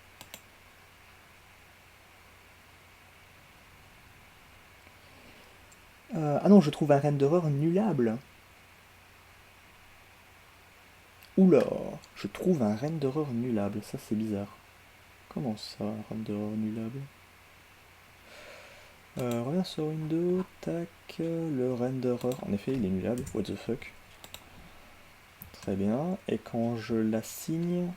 Ah non, je trouve un renderer nullable. Oula, je trouve un renderer nullable, ça c'est bizarre. Comment ça, un renderer nullable? Reviens sur Windows, tac, le renderer, en effet il est nullable, what the fuck. Très bien, et quand je l'assigne,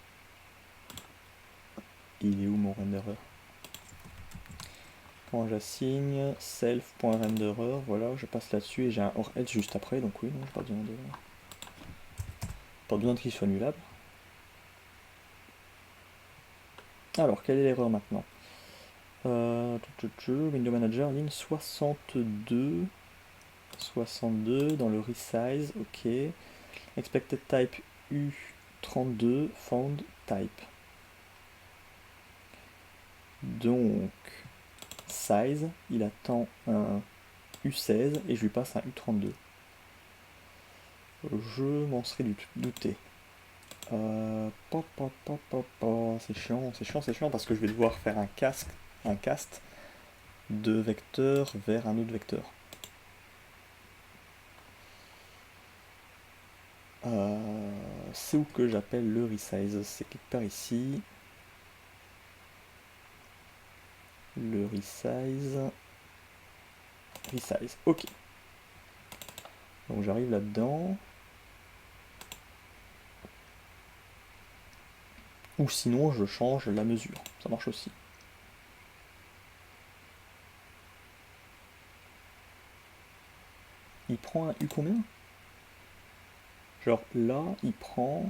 il est où mon renderer? Quand j'assigne self.renderer, voilà, je passe là-dessus et j'ai un or edge juste après, donc oui, non, pas besoin qu'il soit nullable. Alors, quelle est l'erreur maintenant? Window Manager, ligne 62, 62 dans le resize, ok. Expected type U32, found type. Donc, size, il attend un U16 et je lui passe un U32. Je m'en serais douté. C'est chiant parce que je vais devoir faire un cast de vecteur vers un autre vecteur. C'est où que j'appelle le resize? C'est quelque part ici. Le resize. Resize, ok. Donc j'arrive là-dedans. Ou sinon je change la mesure. Ça marche aussi. Il prend un U combien? Genre là, il prend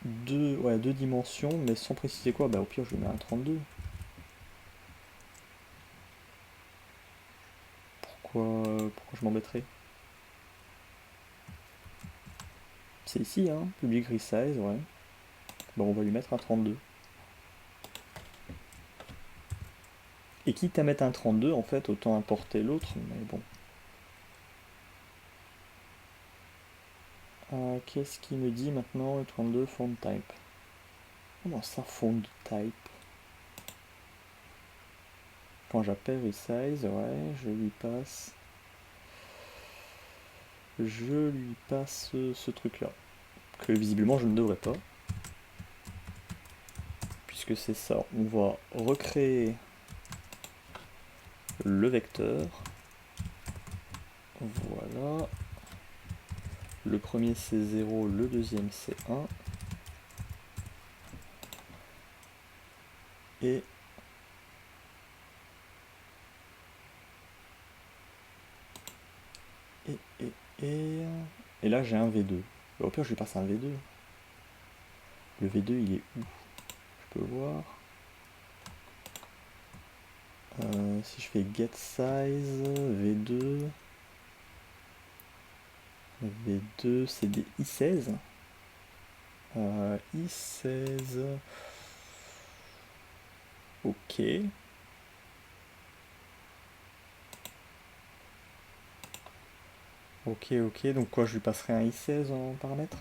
deux dimensions, mais sans préciser quoi. Bah au pire je lui mets un 32. pourquoi je m'embêterais? C'est ici, hein, public resize, ouais. Bon, on va lui mettre un 32. Et quitte à mettre un 32, en fait, autant importer l'autre, mais bon. Qu'est-ce qu'il me dit maintenant, le 32 font type? Comment ça, font type? Quand j'appelle resize, ouais, je lui passe ce truc-là. Que visiblement je ne devrais pas. Puisque c'est ça, on va recréer le vecteur. Voilà. Le premier c'est 0, le deuxième c'est 1. Et et là j'ai un V2. Au pire je lui passe un V2. Le V2 il est où? Je peux voir. Si je fais get size, V2. V2 c'est des I16. I16. Ok. Ok, donc quoi, je lui passerai un I16 en paramètre?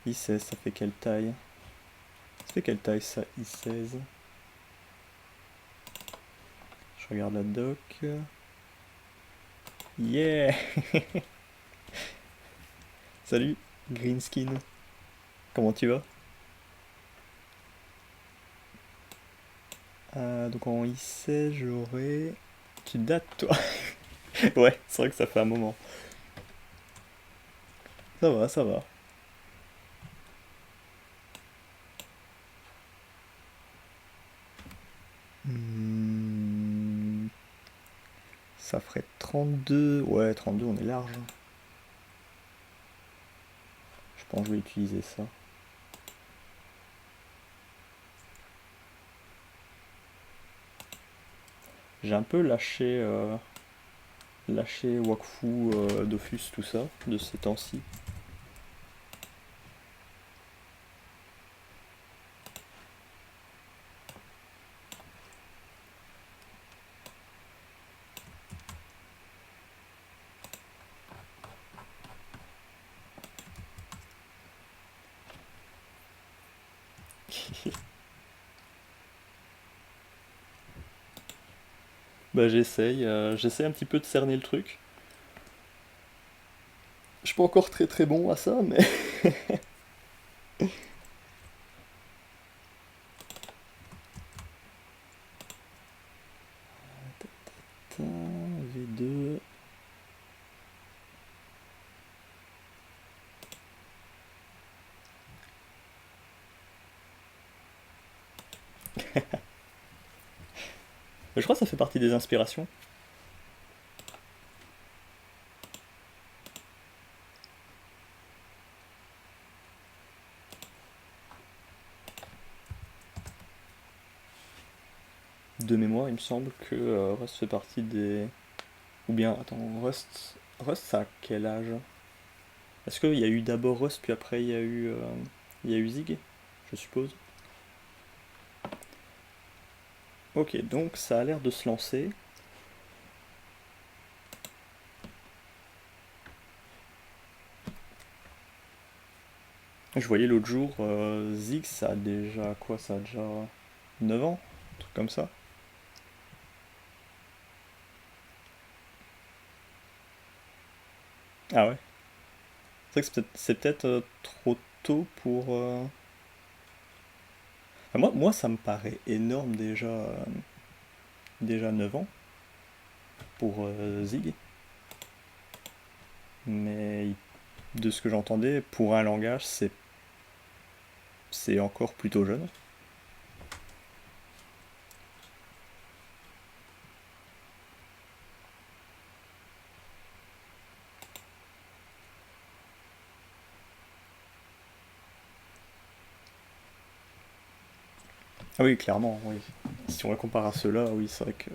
I16, ça fait quelle taille? Ça fait quelle taille ça, I16? Je regarde la doc. Yeah! Salut, Greenskin. Comment tu vas? Donc en I16, j'aurai... Tu dates, toi? Ouais, c'est vrai que ça fait un moment. Ça va, ça va. Ça ferait 32. Ouais, 32, on est large. Je pense que je vais utiliser ça. J'ai un peu lâché Wakfu, Dofus, tout ça, de ces temps-ci. Bah j'essaye un petit peu de cerner le truc. Je suis pas encore très très bon à ça, mais... V2... Je crois que ça fait partie des inspirations. De mémoire, il me semble que Rust fait partie des... Ou bien, attends, Rust, ça a quel âge? Est-ce qu'il y a eu d'abord Rust, puis après il y a eu Zig, je suppose? Ok, donc ça a l'air de se lancer. Je voyais l'autre jour, Zig, ça a déjà quoi? Ça a déjà 9 ans? Un truc comme ça. Ah ouais. C'est vrai que c'est peut-être trop tôt pour... Enfin, moi, ça me paraît énorme déjà 9 ans pour Zig. Mais de ce que j'entendais, pour un langage, c'est encore plutôt jeune. Ah oui, clairement, oui. Si on la compare à ceux-là, oui, c'est vrai qu'il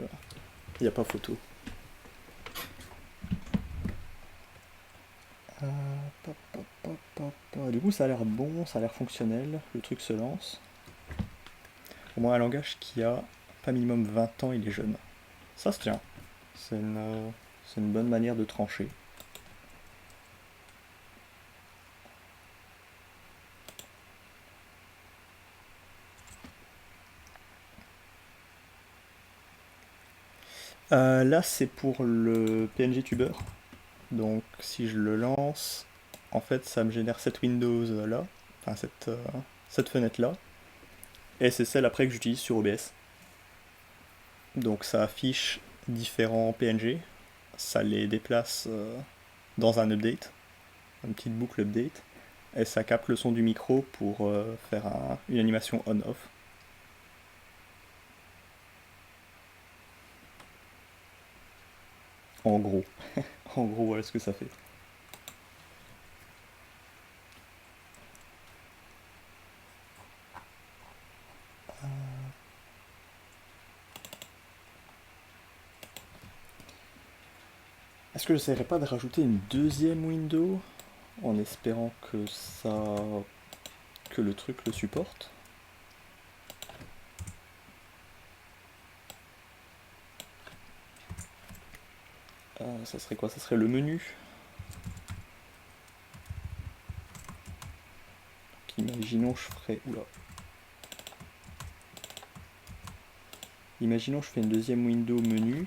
n'y a pas photo. Du coup, ça a l'air bon, ça a l'air fonctionnel, le truc se lance. Au moins un langage qui a pas minimum 20 ans, il est jeune. Ça se tient. C'est une bonne manière de trancher. Là, c'est pour le PNG Tuber. Donc, si je le lance, en fait, ça me génère cette Windows là, enfin cette fenêtre là, et c'est celle après que j'utilise sur OBS. Donc, ça affiche différents PNG, ça les déplace dans un update, une petite boucle update, et ça capte le son du micro pour faire une animation on-off. En gros, en gros, voilà ce que ça fait. Est-ce que j'essaierai pas de rajouter une deuxième window en espérant que le truc le supporte? Ça serait quoi? Ça serait le menu. Imaginons je ferais. Oula. Imaginons je fais une deuxième window menu.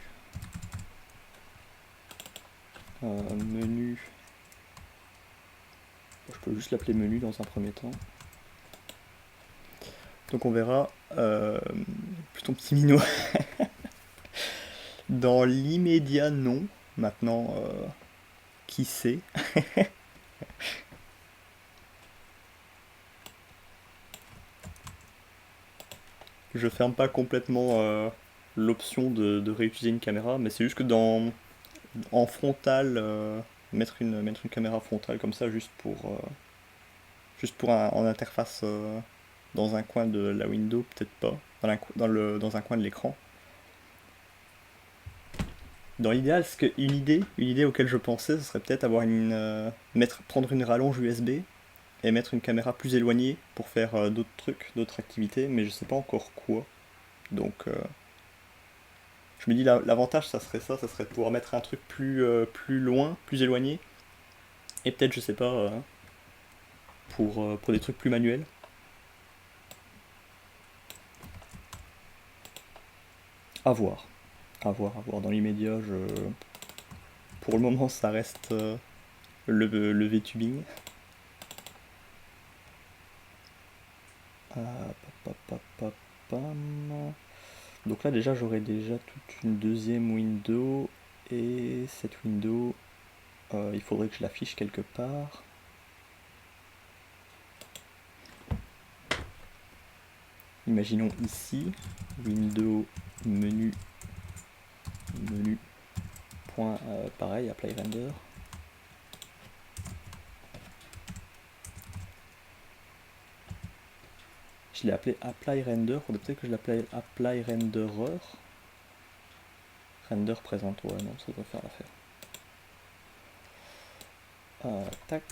Menu. Je peux juste l'appeler menu dans un premier temps. Donc on verra. Plutôt petit minot. Dans l'immédiat, non. Maintenant, qui sait? Je ferme pas complètement l'option de réutiliser une caméra, mais c'est juste que en frontal, mettre une caméra frontale comme ça juste pour en interface dans un coin de la window, peut-être pas, dans un coin de l'écran. Dans l'idéal, une idée auquel je pensais, ce serait peut-être prendre une rallonge USB et mettre une caméra plus éloignée pour faire d'autres trucs, d'autres activités, mais je sais pas encore quoi. Donc je me dis l'avantage ça serait ça serait de pouvoir mettre un truc plus loin, plus éloigné, et peut-être je sais pas pour des trucs plus manuels. À voir, à voir, à voir. Dans l'immédiat, pour le moment ça reste le VTubing. Donc là déjà j'aurai déjà toute une deuxième window, et cette window il faudrait que je l'affiche quelque part. Imaginons ici, window menu, point pareil, apply render. Je l'ai appelé apply render, faudrait peut-être que je l'appelle apply renderer. Render présente, ouais, non, ça doit faire l'affaire. Tac.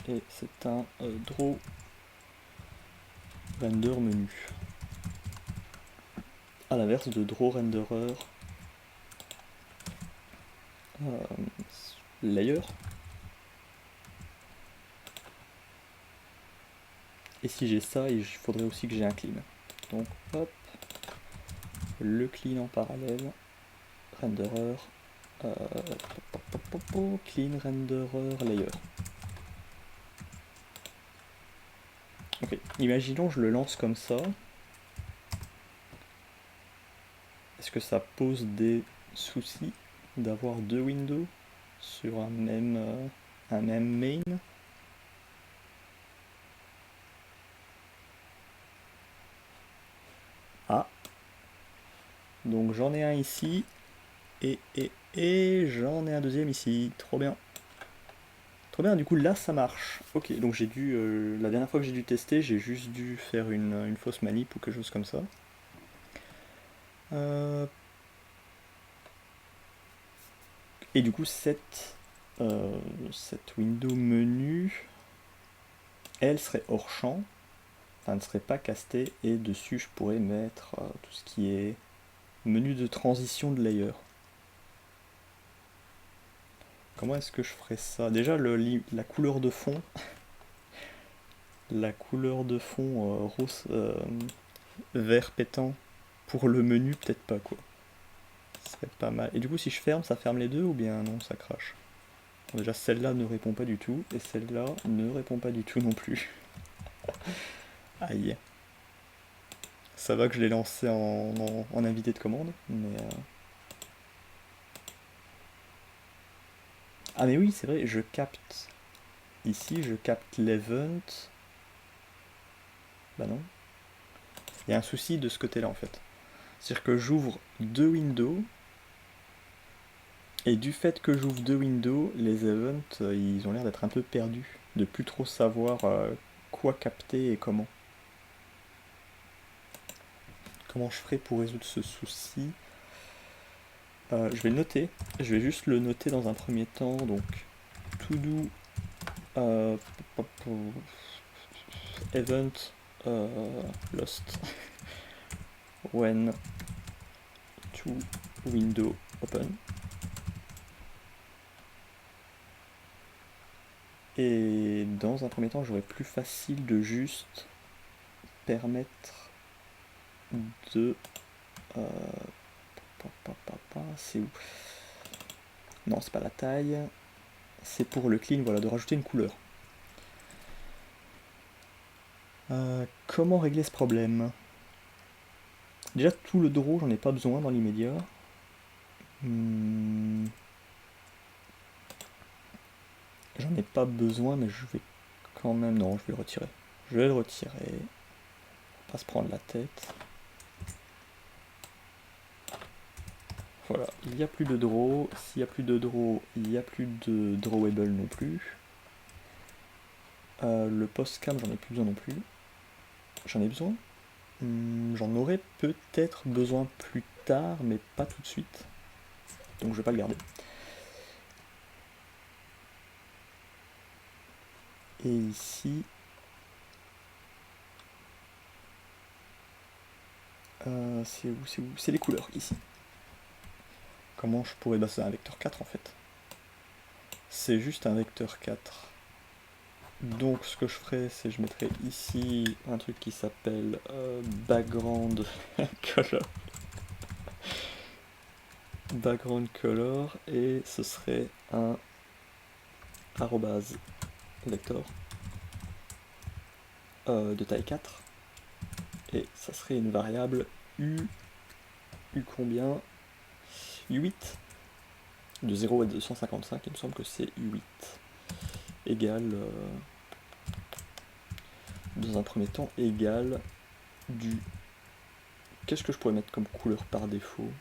Et c'est un draw render menu. À l'inverse de draw renderer layer. Et si j'ai ça, il faudrait aussi que j'ai un clean. Donc hop, le clean en parallèle, renderer, clean renderer layer. Ok, imaginons je le lance comme ça. Est-ce que ça pose des soucis d'avoir deux windows sur un même main? Ah, donc j'en ai un ici, et j'en ai un deuxième ici, trop bien. Trop bien, du coup là ça marche. Ok, donc la dernière fois que j'ai dû tester, j'ai juste dû faire une fausse manip ou quelque chose comme ça. Et du coup cette cette window menu, elle serait hors champ, enfin, elle ne serait pas castée, et dessus je pourrais mettre tout ce qui est menu de transition de layer. Comment est-ce que je ferais ça? Déjà, la couleur de fond, rose, vert pétant pour le menu, peut-être pas quoi. Ce serait pas mal. Et du coup, si je ferme, ça ferme les deux ou bien non, ça crache? Bon, déjà, celle-là ne répond pas du tout, et celle-là ne répond pas du tout non plus. Aïe. Ça va que je l'ai lancé en invité de commande, mais... Ah mais oui, c'est vrai, je capte. Ici, je capte l'event. Bah non. Il y a un souci de ce côté-là en fait. C'est-à-dire que j'ouvre deux windows, et du fait que j'ouvre deux windows, les events, ils ont l'air d'être un peu perdus, de plus trop savoir quoi capter et comment. Comment je ferai pour résoudre ce souci? Je vais le noter, je vais juste le noter dans un premier temps, donc to do event lost when two window open. Et dans un premier temps, j'aurais plus facile de juste permettre de... c'est où? Non, c'est pas la taille. C'est pour le clean, voilà, de rajouter une couleur. Comment régler ce problème? Déjà, tout le draw, j'en ai pas besoin dans l'immédiat. J'en ai pas besoin, mais je vais quand même... Non, je vais le retirer. Je vais le retirer. Pas se prendre la tête. Voilà, il n'y a plus de draw. S'il n'y a plus de draw, il n'y a plus de drawable non plus. Le post-cam, j'en ai plus besoin non plus. J'en ai besoin? J'en aurais peut-être besoin plus tard, mais pas tout de suite. Donc je vais pas le garder. Et ici... c'est où? C'est les couleurs, ici. Comment je pourrais... Bah c'est un vecteur 4 en fait. C'est juste un vecteur 4. Donc ce que je ferais, c'est je mettrais ici un truc qui s'appelle background color. Background color, et ce serait un arrobase vector de taille 4. Et ça serait une variable u combien? U8 de 0 à 255, il me semble que c'est U8 égale dans un premier temps égale du... Qu'est-ce que je pourrais mettre comme couleur par défaut?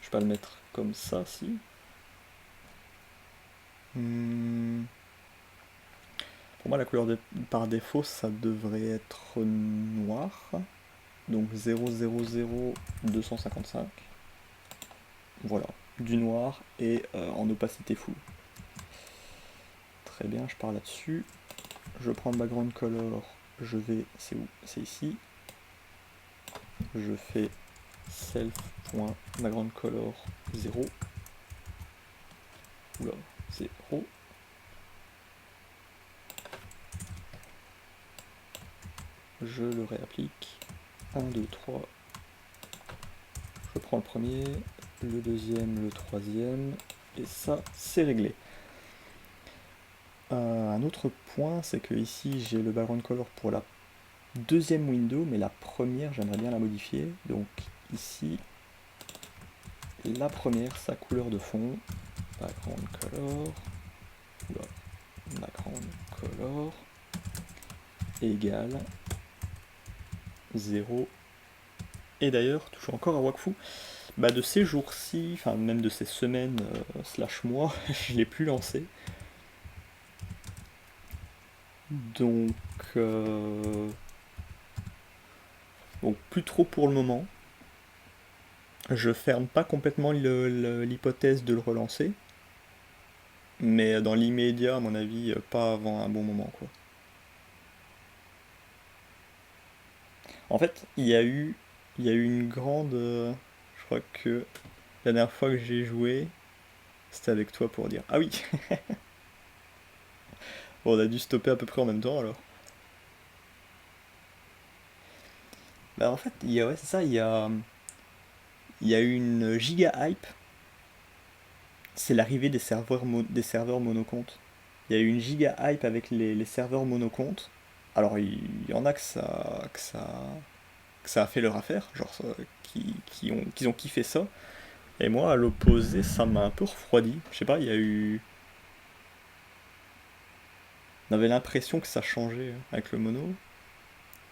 Je vais pas le mettre comme ça, si. Pour moi, la couleur par défaut, ça devrait être noir. Donc 0,0,0,255. Voilà, du noir et en opacité full. Très bien, je pars là-dessus. Je prends le background color, je vais... C'est où? C'est ici. Je fais self.backgroundcolor 0. Oula, 0. Je le réapplique. 1, 2, 3. Je prends le premier, le deuxième, le troisième, et ça, c'est réglé. Un autre point, c'est que ici, j'ai le background color pour la deuxième window, mais la première, j'aimerais bien la modifier. Donc ici, la première, sa couleur de fond, background color, background color, égale 0. Et d'ailleurs, toujours encore à Wakfu, bah de ces jours-ci, enfin même de ces semaines slash mois, je l'ai plus lancé. Donc plus trop pour le moment. Je ferme pas complètement l'hypothèse de le relancer, mais dans l'immédiat, à mon avis, pas avant un bon moment, quoi. En fait, il y a eu une grande. Je crois que la dernière fois que j'ai joué, c'était avec toi pour dire. Ah oui. Bon, on a dû stopper à peu près en même temps alors. Bah en fait, ouais, c'est ça, il y a eu une giga hype, c'est l'arrivée des serveurs monocomptes. Il y a eu une giga hype avec les serveurs monocomptes. Alors il y en a que ça a fait leur affaire, genre qui ont kiffé ça. Et moi, à l'opposé, ça m'a un peu refroidi. Je sais pas, il y a eu. On avait l'impression que ça changeait avec le mono.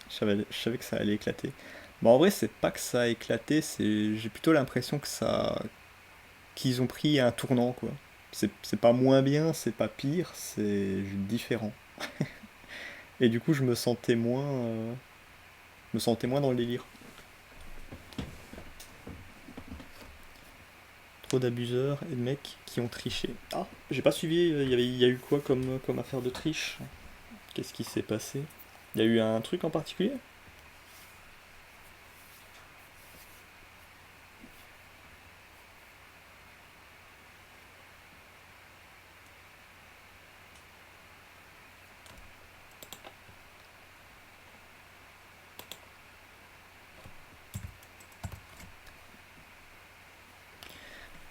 Je savais que ça allait éclater. Bon, en vrai, c'est pas que ça a éclaté, j'ai plutôt l'impression qu'ils ont pris un tournant, quoi. C'est pas moins bien, c'est pas pire, c'est juste différent. Et du coup, je me sentais moins dans le délire. Trop d'abuseurs et de mecs qui ont triché. Ah, j'ai pas suivi, il y a eu quoi comme affaire de triche? Qu'est-ce qui s'est passé? Il y a eu un truc en particulier?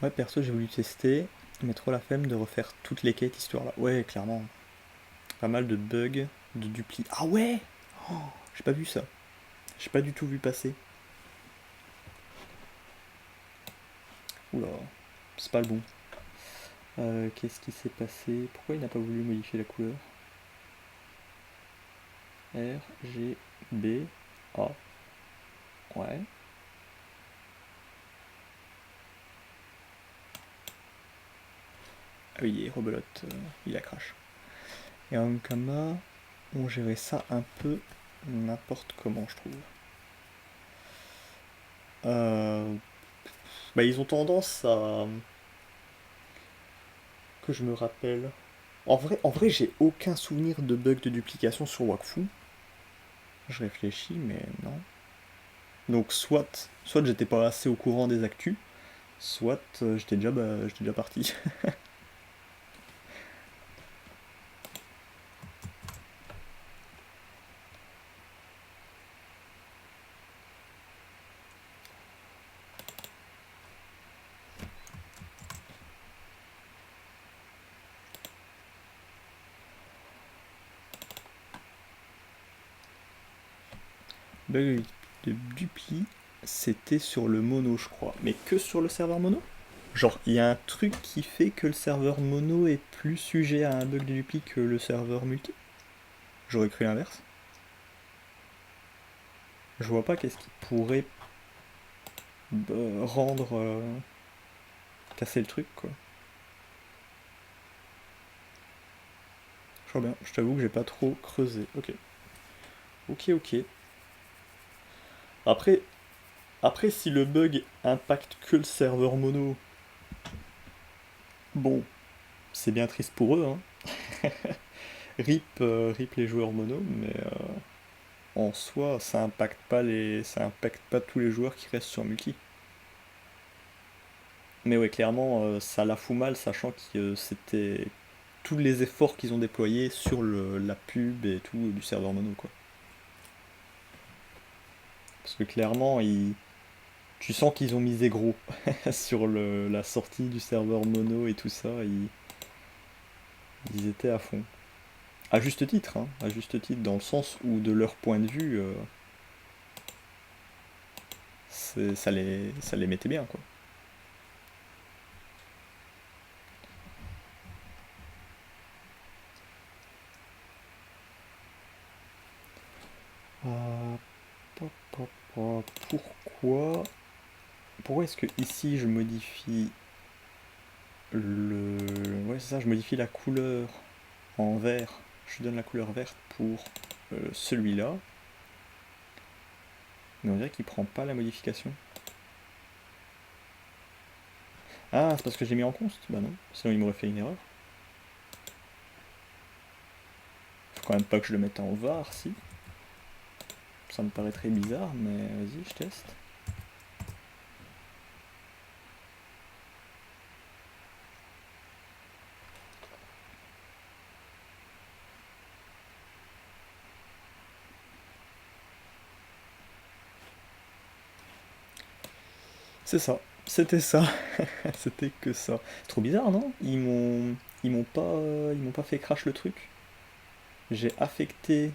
Ouais, perso, j'ai voulu tester, mais trop la flemme de refaire toutes les quêtes histoire là. Ouais, clairement. Pas mal de bugs, de dupli. Ah ouais! Oh, j'ai pas vu ça. J'ai pas du tout vu passer. Oula, c'est pas le bon. Qu'est-ce qui s'est passé? Pourquoi il n'a pas voulu modifier la couleur? R, G, B, A. Ouais. Ah oui, rebelote, il a crash. Et Ankama ont géré ça un peu n'importe comment, je trouve. Euh, Bah, ils ont tendance à. Que je me rappelle. En vrai, j'ai aucun souvenir de bug de duplication sur Wakfu. Je réfléchis, mais non. Donc, soit j'étais pas assez au courant des actus, soit j'étais déjà parti. Bug de dupli, c'était sur le mono, je crois. Mais que sur le serveur mono? Genre, il y a un truc qui fait que le serveur mono est plus sujet à un bug de dupli que le serveur multi? J'aurais cru l'inverse. Je vois pas qu'est-ce qui pourrait rendre. Casser le truc, quoi. Je vois bien, je t'avoue que j'ai pas trop creusé. Ok. Ok, ok. Après, après, si le bug impacte que le serveur mono, bon, c'est bien triste pour eux, hein. RIP les joueurs mono, mais en soi, ça impacte pas tous les joueurs qui restent sur multi. Mais ouais, clairement, ça la fout mal, sachant que c'était tous les efforts qu'ils ont déployés sur la pub et tout du serveur mono, quoi. Parce que clairement, tu sens qu'ils ont misé gros sur la sortie du serveur mono et tout ça. Ils étaient à fond. À juste titre, hein, à juste titre, dans le sens où, de leur point de vue, ça les mettait bien, quoi. Euh, pourquoi pourquoi est-ce que ici je modifie le. Ouais, c'est ça, je modifie la couleur en vert. Je donne la couleur verte pour celui-là. Mais on dirait qu'il prend pas la modification. Ah, c'est parce que j'ai mis en const? Bah non, sinon il m'aurait fait une erreur. Faut quand même pas que je le mette en var, si. Ça me paraîtrait bizarre, mais vas-y, je teste. C'est ça, c'était ça, c'était que ça. C'est trop bizarre, non? Ils m'ont pas fait crash le truc. J'ai affecté,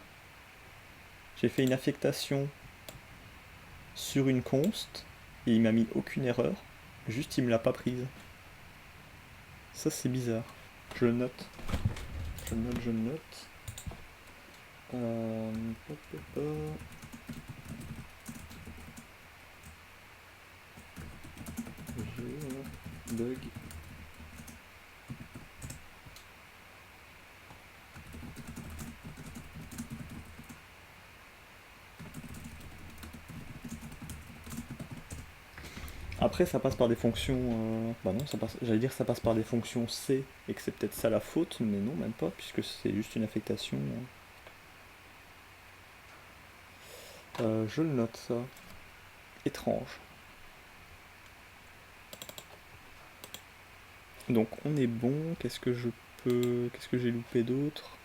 j'ai fait une affectation sur une const et il m'a mis aucune erreur. Juste, il me l'a pas prise. Ça, c'est bizarre. Je le note. Je le note, je le note. Hop, hop, hop. Bug. Après, ça passe par des fonctions. Bah non, ça passe. J'allais dire ça passe par des fonctions C et que c'est peut-être ça la faute, mais non, même pas, puisque c'est juste une affectation. Je le note ça. Étrange. Donc on est bon. Qu'est-ce que je peux. Qu'est-ce que j'ai loupé d'autre?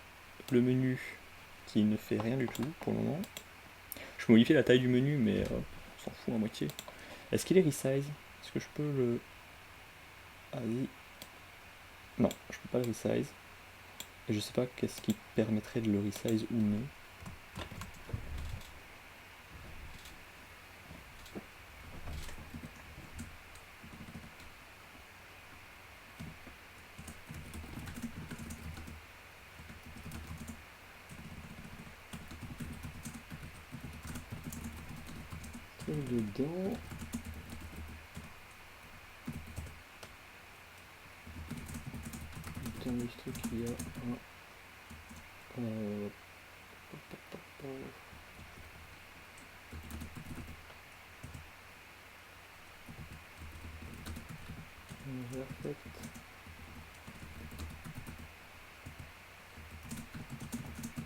Le menu qui ne fait rien du tout pour le moment. Je peux modifier la taille du menu, mais on s'en fout à moitié. Est-ce qu'il est resize? Est-ce que je peux le. Allez. Non, je peux pas le resize. Et je sais pas qu'est-ce qui permettrait de le resize ou non. Dedans. Dans le truc, il y a un. Perfect.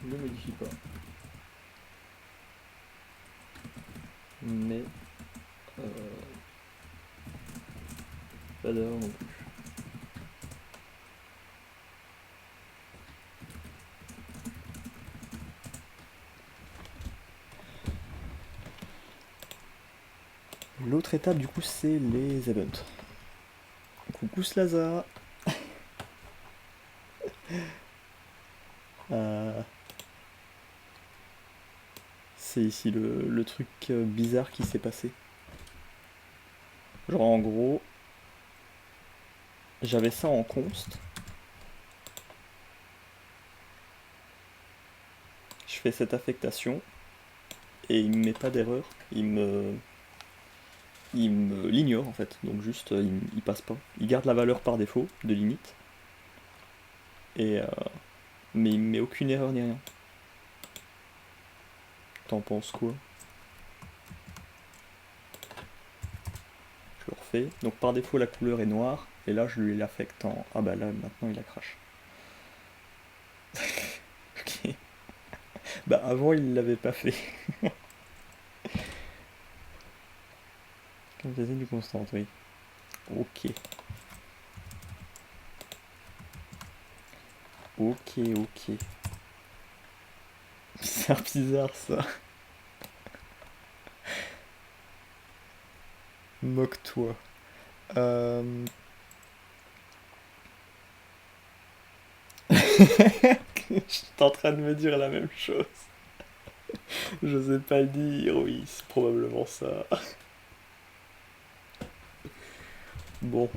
Ne modifie pas. Mais pas d'erreur non plus. L'autre étape du coup c'est les events. Coucou Slaza. C'est ici le truc bizarre qui s'est passé. Genre en gros, j'avais ça en const. Je fais cette affectation et il me met pas d'erreur. Il me l'ignore en fait. Donc juste il passe pas. Il garde la valeur par défaut de limite. Et mais il me met aucune erreur ni rien. T'en penses quoi? Je le refais. Donc par défaut la couleur est noire. Et là je lui l'affecte en. Ah bah là maintenant il a crash. Ok. Bah avant il l'avait pas fait. Comme faisait du constante, oui. Ok. Ok, ok. C'est bizarre ça. Moque-toi. Je suis en train de me dire la même chose. Je sais pas le dire, oui, c'est probablement ça. Bon,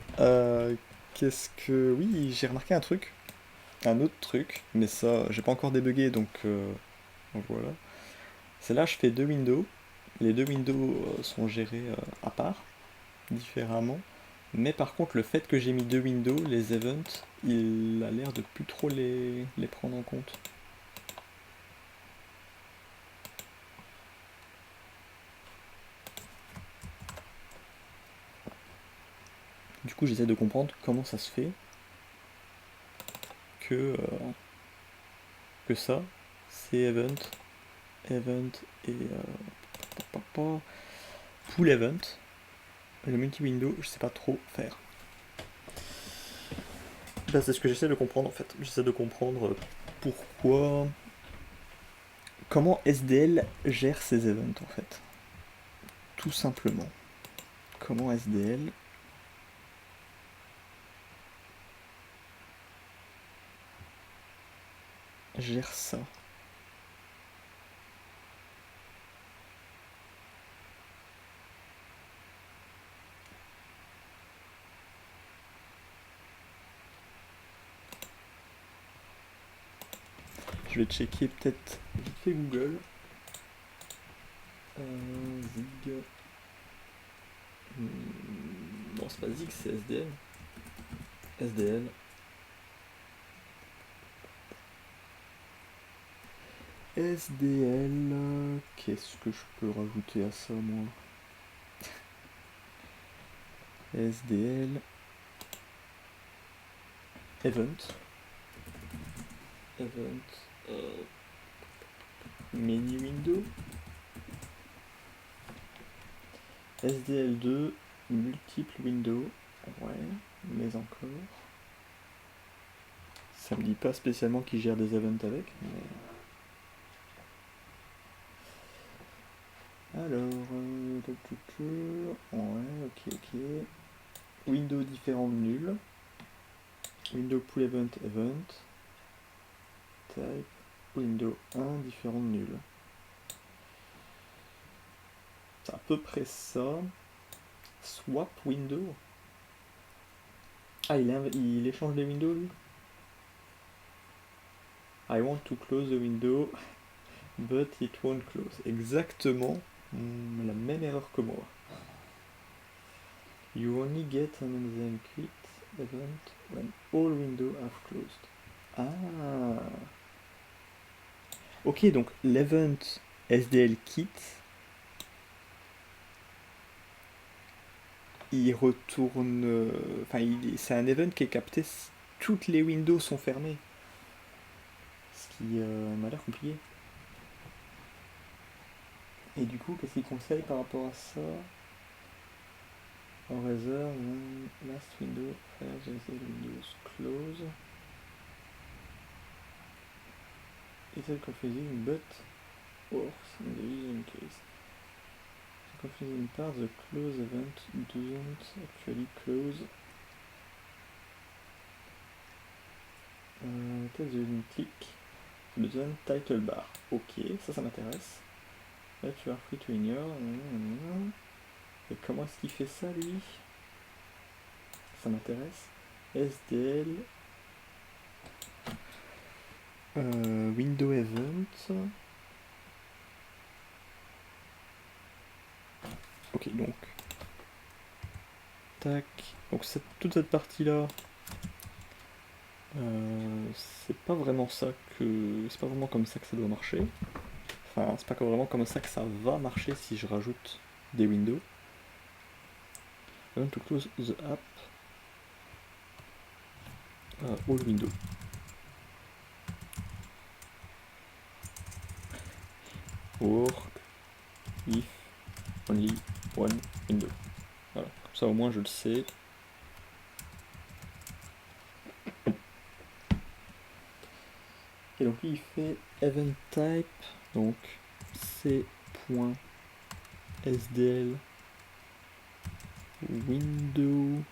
qu'est-ce que. Oui, j'ai remarqué un truc. Un autre truc, mais ça, j'ai pas encore débugué donc voilà. C'est là, je fais deux windows. Les deux windows sont gérés à part, différemment. Mais par contre, le fait que j'ai mis deux windows, les events, il a l'air de plus trop les prendre en compte. Du coup, j'essaie de comprendre comment ça se fait que ça, c'est event, event et pool event. Le multi-window, je sais pas trop faire. Ben, c'est ce que j'essaie de comprendre en fait. J'essaie de comprendre pourquoi. Comment SDL gère ses events en fait. Tout simplement. Comment SDL gère ça. Je vais checker peut-être vite fait Google. Zig. Non, c'est pas Zig, c'est SDL. SDL. SDL. Qu'est-ce que je peux rajouter à ça, moi? SDL. Event. Event. Menu window. SDL2. Multiple window. Ouais, mais encore. Ça me dit pas spécialement qui gère des events avec, mais. Alors, ouais, ok. Window différent nul. Window pool event event. Type window 1 différent nul. C'est à peu près ça. Swap window. Ah, il échange les windows lui. I want to close the window, but it won't close. Exactement la même erreur que moi. You only get an execute event when all windows have closed. Ah. Ok, donc l'event SDL kit, il retourne. Enfin, c'est un event qui est capté si toutes les windows sont fermées. Ce qui m'a l'air compliqué. Et du coup, qu'est-ce qu'il conseille par rapport à ça? Or rather, when last window fails, the windows close. It's a confusing, but works in the using case. The confusing part, the close event doesn't actually close. Test the using click. Besoin title bar. Ok, ça m'intéresse. Là tu as free to ignore. Et comment est-ce qu'il fait ça lui? Ça m'intéresse. SDL. Window event. Ok, donc. Tac. Donc toute cette partie là. C'est pas vraiment ça que. C'est pas vraiment comme ça que ça doit marcher. Enfin, c'est pas vraiment comme ça que ça va marcher si je rajoute des windows. I want to close the app. All window. Work if only one window. Voilà, comme ça au moins je le sais. Et donc lui il fait event type, donc c.sdl window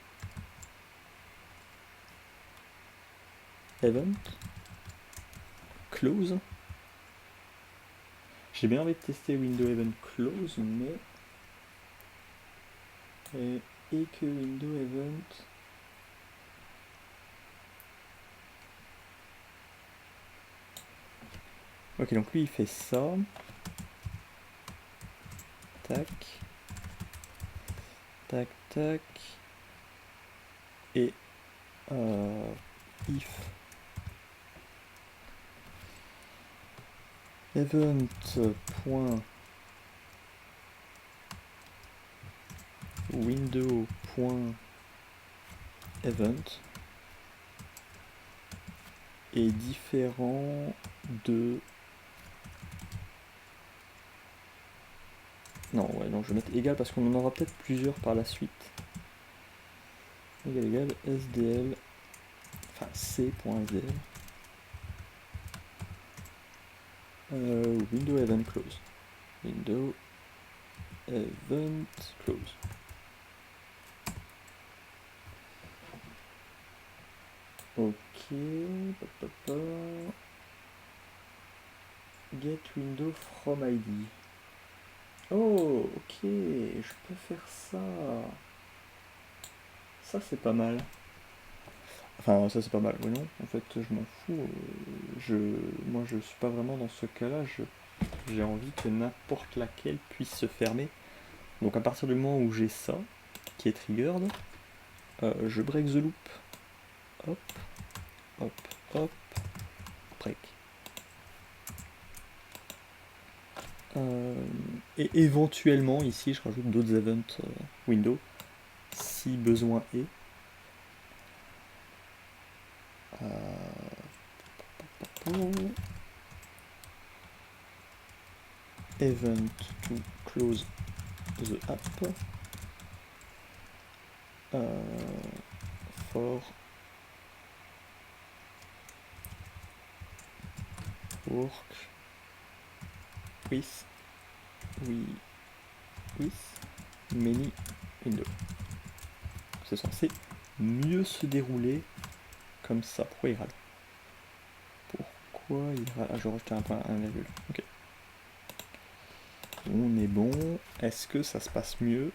event close. J'ai bien envie de tester window event close, mais et que window event. Ok, donc lui il fait ça. Tac. Tac, tac. Et if event point window point event est différent de... Non, ouais, donc je vais mettre égal parce qu'on en aura peut-être plusieurs par la suite. Égal, SDL, enfin C.SDL. Window event close. Window event close. Ok. Get window from ID. Oh, ok, je peux faire ça. Ça c'est pas mal. Enfin, ça c'est pas mal, oui non, en fait je m'en fous. Moi je suis pas vraiment dans ce cas-là, j'ai envie que n'importe laquelle puisse se fermer. Donc à partir du moment où j'ai ça, qui est triggered, je break the loop. Hop, hop, hop, break. Et éventuellement ici je rajoute d'autres events window, si besoin est. Event to close the app for work with many windows. C'est censé mieux se dérouler comme ça. Pourquoi il râle? Pourquoi il râle? Ah, je rajouté un point, 1,. Ok. On est bon. Est-ce que ça se passe mieux?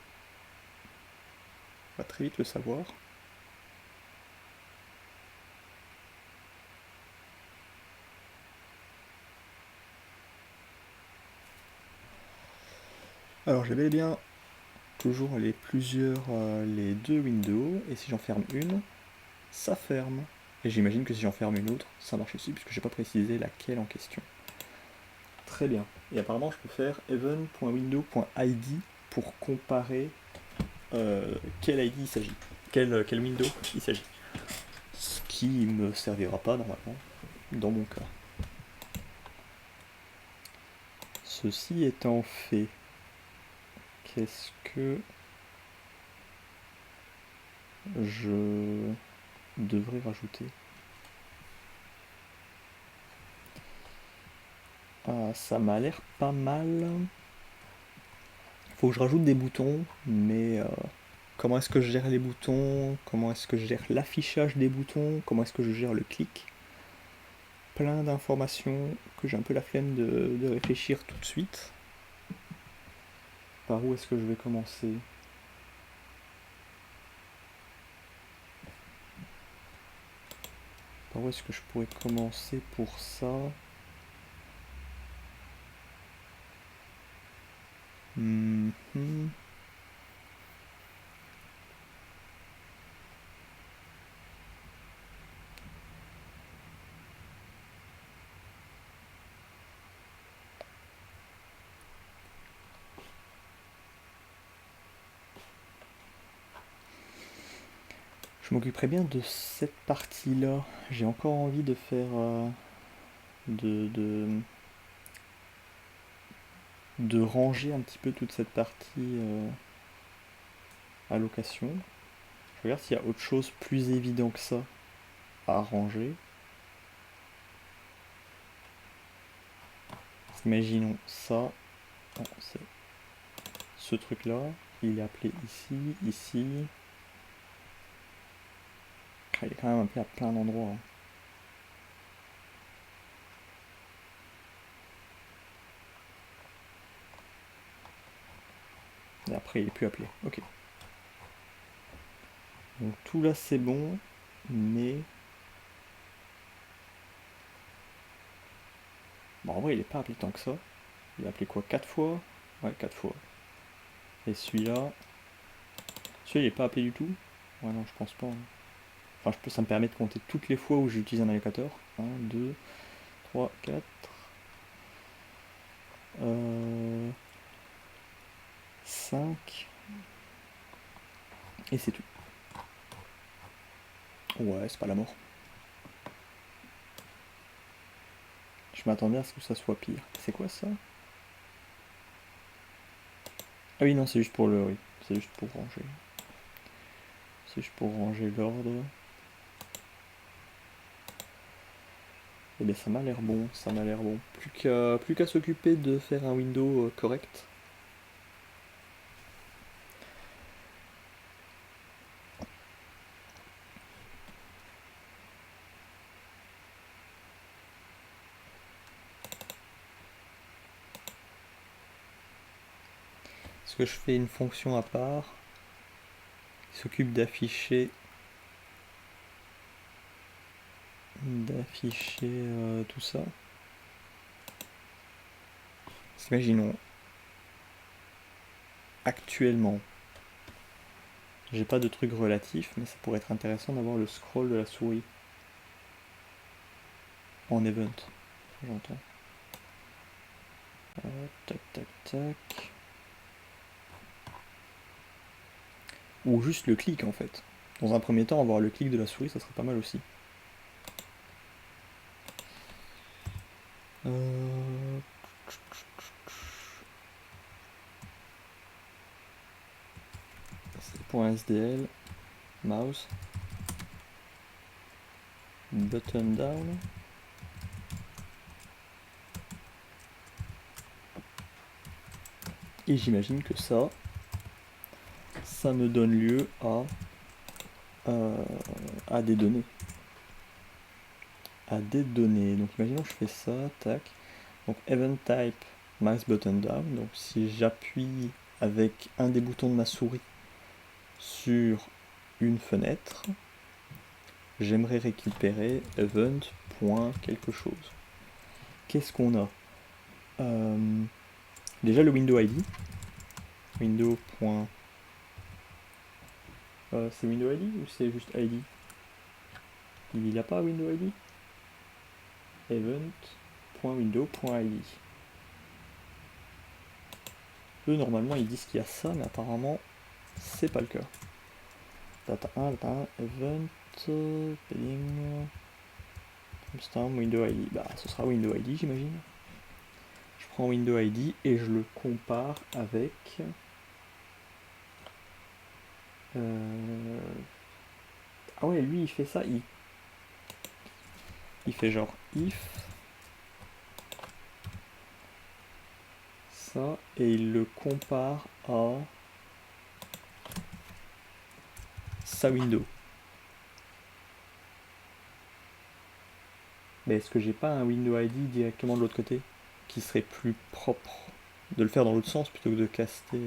On va très vite le savoir. Alors j'ai bel et bien toujours les deux windows, et si j'en ferme une, ça ferme. Et j'imagine que si j'en ferme une autre, ça marche aussi, puisque j'ai pas précisé laquelle en question. Très bien. Et apparemment je peux faire even.window.id pour comparer quel ID il s'agit, quel window il s'agit. Ce qui me servira pas normalement dans mon cas. Ceci étant fait, qu'est-ce que je devrais rajouter? Ah, ça m'a l'air pas mal. Faut que je rajoute des boutons, mais comment est-ce que je gère les boutons? Comment est-ce que je gère l'affichage des boutons? Comment est-ce que je gère le clic? Plein d'informations que j'ai un peu la flemme de réfléchir tout de suite. Par où est-ce que je vais commencer? Par où est-ce que je pourrais commencer pour ça? Je m'occuperai bien de cette partie-là. J'ai encore envie de faire de ranger un petit peu toute cette partie allocation. Je regarde s'il y a autre chose plus évident que ça à ranger. Imaginons ça. Oh, c'est ce truc-là. Il est appelé ici, ici. Il est quand même appelé à plein d'endroits. Hein. Et après, il est plus appelé. Ok. Donc tout là, c'est bon. Mais... Bon, en vrai, il est pas appelé tant que ça. Il est appelé quoi? 4 fois? Ouais, 4 fois. Et celui-là... Celui-là, il est pas appelé du tout? Ouais, non, je pense pas. Hein. Enfin, ça me permet de compter toutes les fois où j'utilise un allocateur. 1, 2, 3, 4... 5... Et c'est tout. Ouais, c'est pas la mort. Je m'attendais à ce que ça soit pire. C'est quoi ça? Ah oui, non, c'est juste pour le... Oui, c'est juste pour ranger. C'est juste pour ranger l'ordre. Eh bien, ça m'a l'air bon, ça m'a l'air bon. Plus qu'à s'occuper de faire un window correct. Est-ce que je fais une fonction à part qui s'occupe d'afficher tout ça. Imaginons, actuellement, j'ai pas de truc relatif, mais ça pourrait être intéressant d'avoir le scroll de la souris en event. J'entends. Tac, tac, tac. Ou juste le clic en fait. Dans un premier temps, avoir le clic de la souris, ça serait pas mal aussi. .sdl, mouse, button down. Et j'imagine que ça me donne lieu à des données. Donc imaginons que je fais ça, tac. Donc event type mouse button down. Donc si j'appuie avec un des boutons de ma souris sur une fenêtre, j'aimerais récupérer event point quelque chose. Qu'est-ce qu'on a? Déjà le window ID. Window point... c'est window ID ou c'est juste ID? Il n'a pas window ID? Event.window.id. Eux normalement ils disent qu'il y a ça, mais apparemment c'est pas le cas. Data 1, data 1, event, padding, window ID. Bah ce sera window ID j'imagine. Je prends window ID et je le compare avec ah ouais, lui il fait ça, il fait genre if ça et il le compare à sa window. Mais est-ce que j'ai pas un window ID directement de l'autre côté qui serait plus propre de le faire dans l'autre sens plutôt que de caster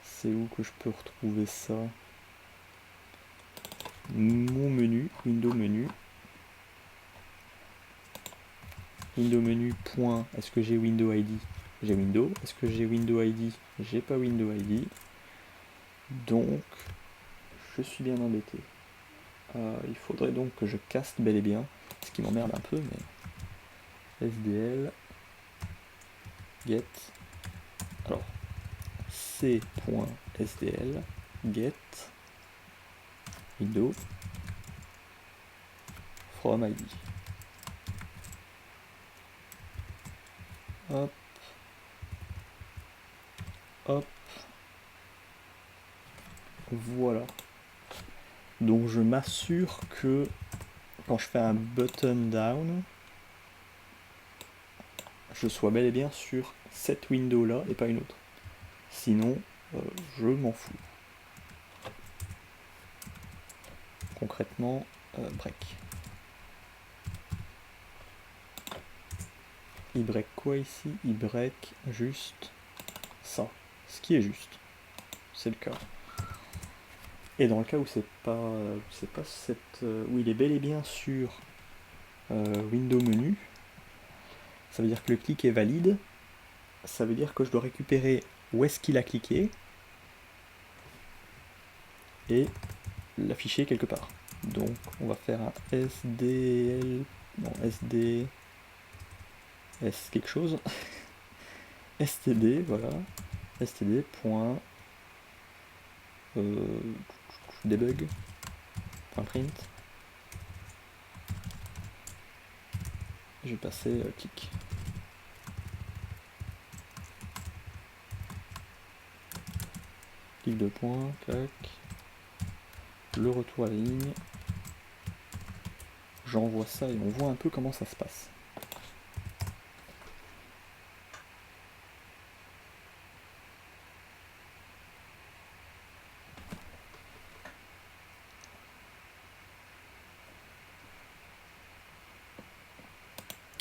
C'est où que je peux retrouver ça? Mon menu, window menu. Window menu point, est-ce que j'ai window ID? J'ai window. Est-ce que j'ai window ID? J'ai pas window ID. Donc, je suis bien embêté. Il faudrait donc que je caste bel et bien, ce qui m'emmerde un peu, mais SDL get. Alors, c.sdl get window from ID. Hop. Hop. Voilà. Donc je m'assure que quand je fais un button down, je sois bel et bien sur cette window là et pas une autre. Sinon, je m'en fous. Concrètement, break. Il break quoi ici? Il break juste ça. Ce qui est juste. C'est le cas. Et dans le cas où c'est pas où il est bel et bien sur window menu, ça veut dire que le clic est valide. Ça veut dire que je dois récupérer où est-ce qu'il a cliqué et l'afficher quelque part. Donc on va faire un SDL, non SD, S quelque chose, std, voilà, std. debug, .print, je vais passer clic. Clic de point, clac, le retour à la ligne, j'envoie ça et on voit un peu comment ça se passe.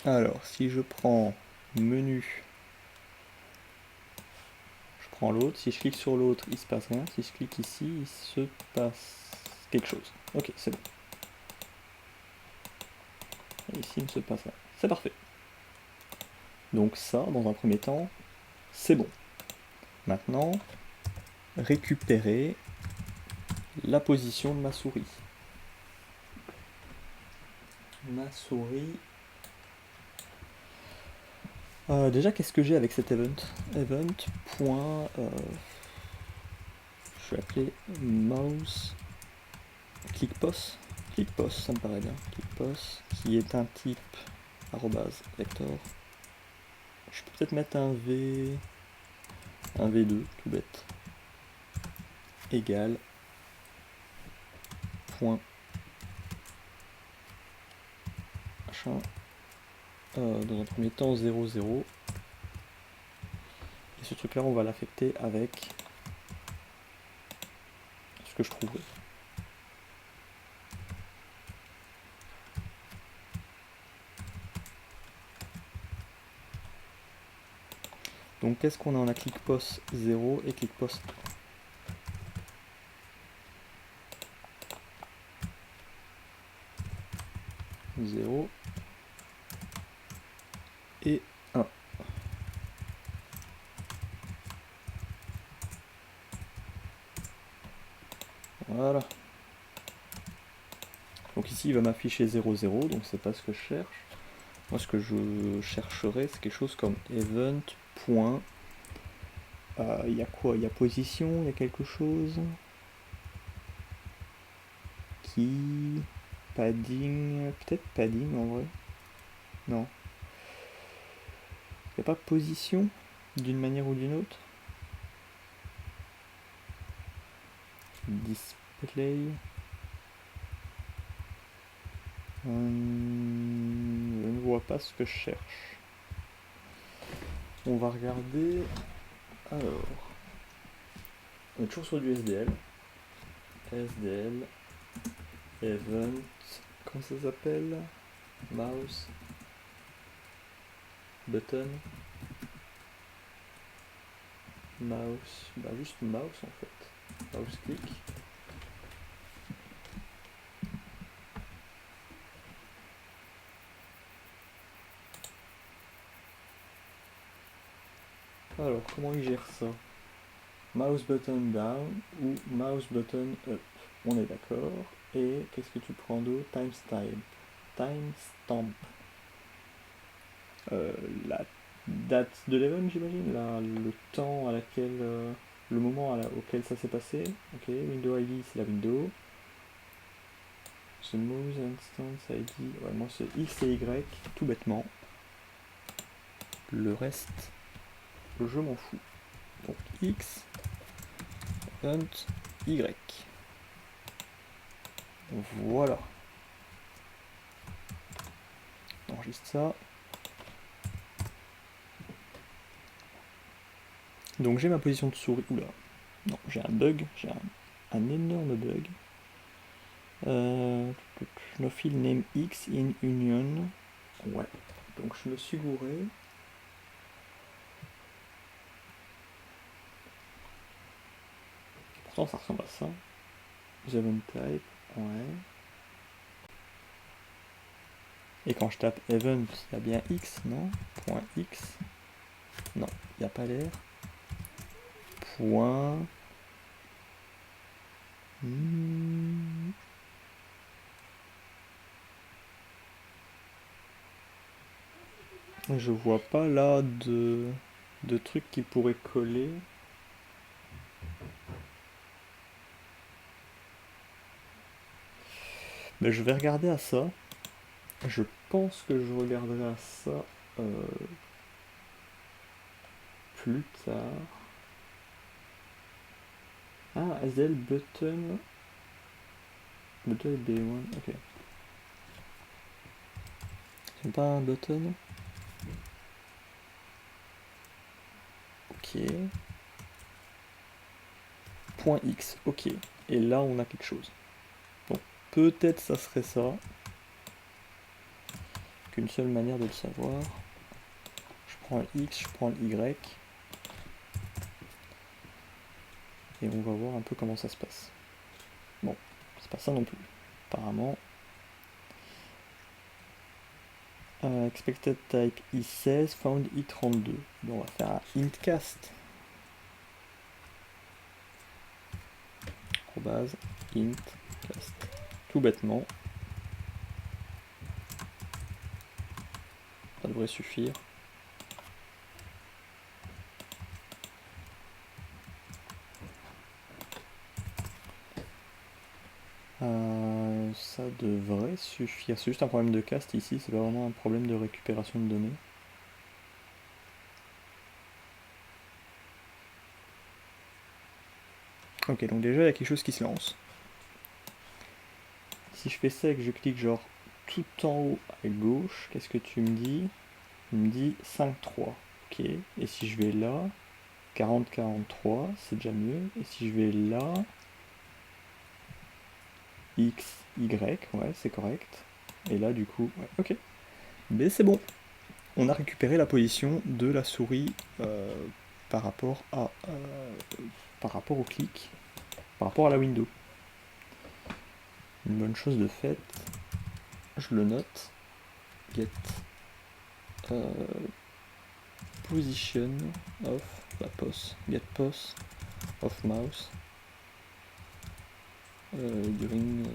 Alors, si je prends menu, je prends l'autre, si je clique sur l'autre, il se passe rien, si je clique ici, il se passe quelque chose. Ok, c'est bon. Et ici, il ne se passe rien. C'est parfait. Donc ça, dans un premier temps, c'est bon. Maintenant, récupérer la position de ma souris. Ma souris... déjà, qu'est-ce que j'ai avec cet event? Event. Je vais appeler mouse clickPos. ClickPos, ça me paraît bien. ClickPos, qui est un type @vector. Je peux peut-être mettre un V2, tout bête. Égal point machin. Dans un premier temps 0, 0. Et ce truc là on va l'affecter avec ce que je trouve. Donc qu'est-ce qu'on a? On a ClickPos 0 et ClickPos 1. 0 et 1. Voilà. Donc ici il va m'afficher 0, 0, donc c'est pas ce que je cherche. Moi ce que je chercherais c'est quelque chose comme event. Il y a quoi? Il y a position, il y a quelque chose qui... Padding... Peut-être padding en vrai. Non. Il n'y a pas position d'une manière ou d'une autre? Display... je ne vois pas ce que je cherche. On va regarder... Alors... On est toujours sur du SDL. SDL... Event... Comment ça s'appelle? Mouse... Button... Mouse... Bah juste mouse en fait. Mouse click. Alors comment il gère ça? Mouse button down ou mouse button up. On est d'accord. Et qu'est-ce que tu prends d'autre? Timestamp. Timestamp. La date de l'event, j'imagine, le temps à laquelle, le moment auquel ça s'est passé. Ok, window ID, c'est la window. The mouse instance ID, ouais, moi c'est X et Y, tout bêtement. Le reste, je m'en fous. Donc X, event, Y. Voilà. On enregistre ça. Donc j'ai ma position de souris. Oula. Non, j'ai un bug. J'ai un énorme bug. No field name X in union. Ouais. Donc je me suis gouré. Pourtant ça ressemble à ça. Event type. Ouais. Et quand je tape event, il y a bien X, non? Point X. Non, il n'y a pas l'air. Point. Je vois pas là de trucs qui pourraient coller. Mais je vais regarder à ça. Je pense que je regarderai à ça plus tard. Ah, SDL button. Button B1, ok. C'est pas un button. Ok. Point X, ok. Et là, on a quelque chose. Donc, peut-être ça serait ça. Qu'une seule manière de le savoir. Je prends le X, je prends le Y. Et on va voir un peu comment ça se passe. Bon, c'est pas ça non plus. Apparemment. Expected type i16, found i32. Bon, on va faire un intcast. Base int cast. Tout bêtement. Ça devrait suffire. Ça devrait suffire. C'est juste un problème de cast ici, c'est pas vraiment un problème de récupération de données. Ok, donc déjà il y a quelque chose qui se lance. Si je fais ça et que je clique genre tout en haut à gauche, qu'est-ce que tu me dis? Il me dit 5,3. Ok, et si je vais là, 40,43, c'est déjà mieux. Et si je vais là, X, Y, ouais, c'est correct. Et là, du coup, ouais, ok. Mais c'est bon. On a récupéré la position de la souris par rapport au clic, par rapport à la window. Une bonne chose de faite. Je le note. Get position of la pos. Get pos of mouse during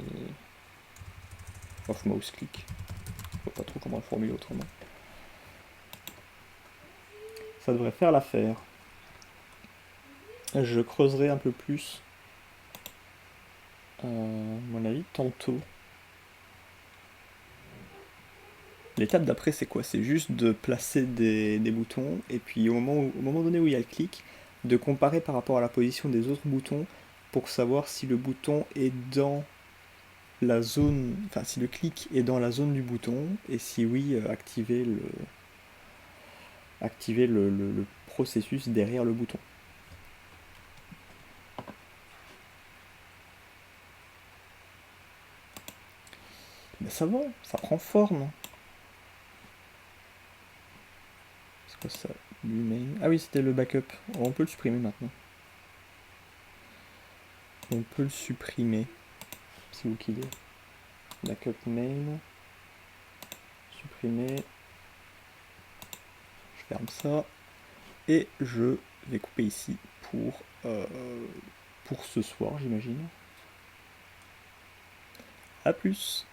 of mouse click. Je vois pas trop comment le formuler autrement. Ça devrait faire l'affaire. Je creuserai un peu plus, à mon avis, tantôt. L'étape d'après, c'est quoi? C'est juste de placer des boutons, et puis au moment donné où il y a le clic, de comparer par rapport à la position des autres boutons pour savoir si le bouton est dans la zone, enfin si le clic est dans la zone du bouton, et si oui, activer le processus derrière le bouton. Ben ça va, ça prend forme. C'est quoi ça? Main. Ah oui, c'était le backup. On peut le supprimer maintenant. On peut le supprimer. C'est où qu'il est? Backup main. Supprimer. Je ferme ça. Et je vais couper ici pour ce soir, j'imagine. A plus!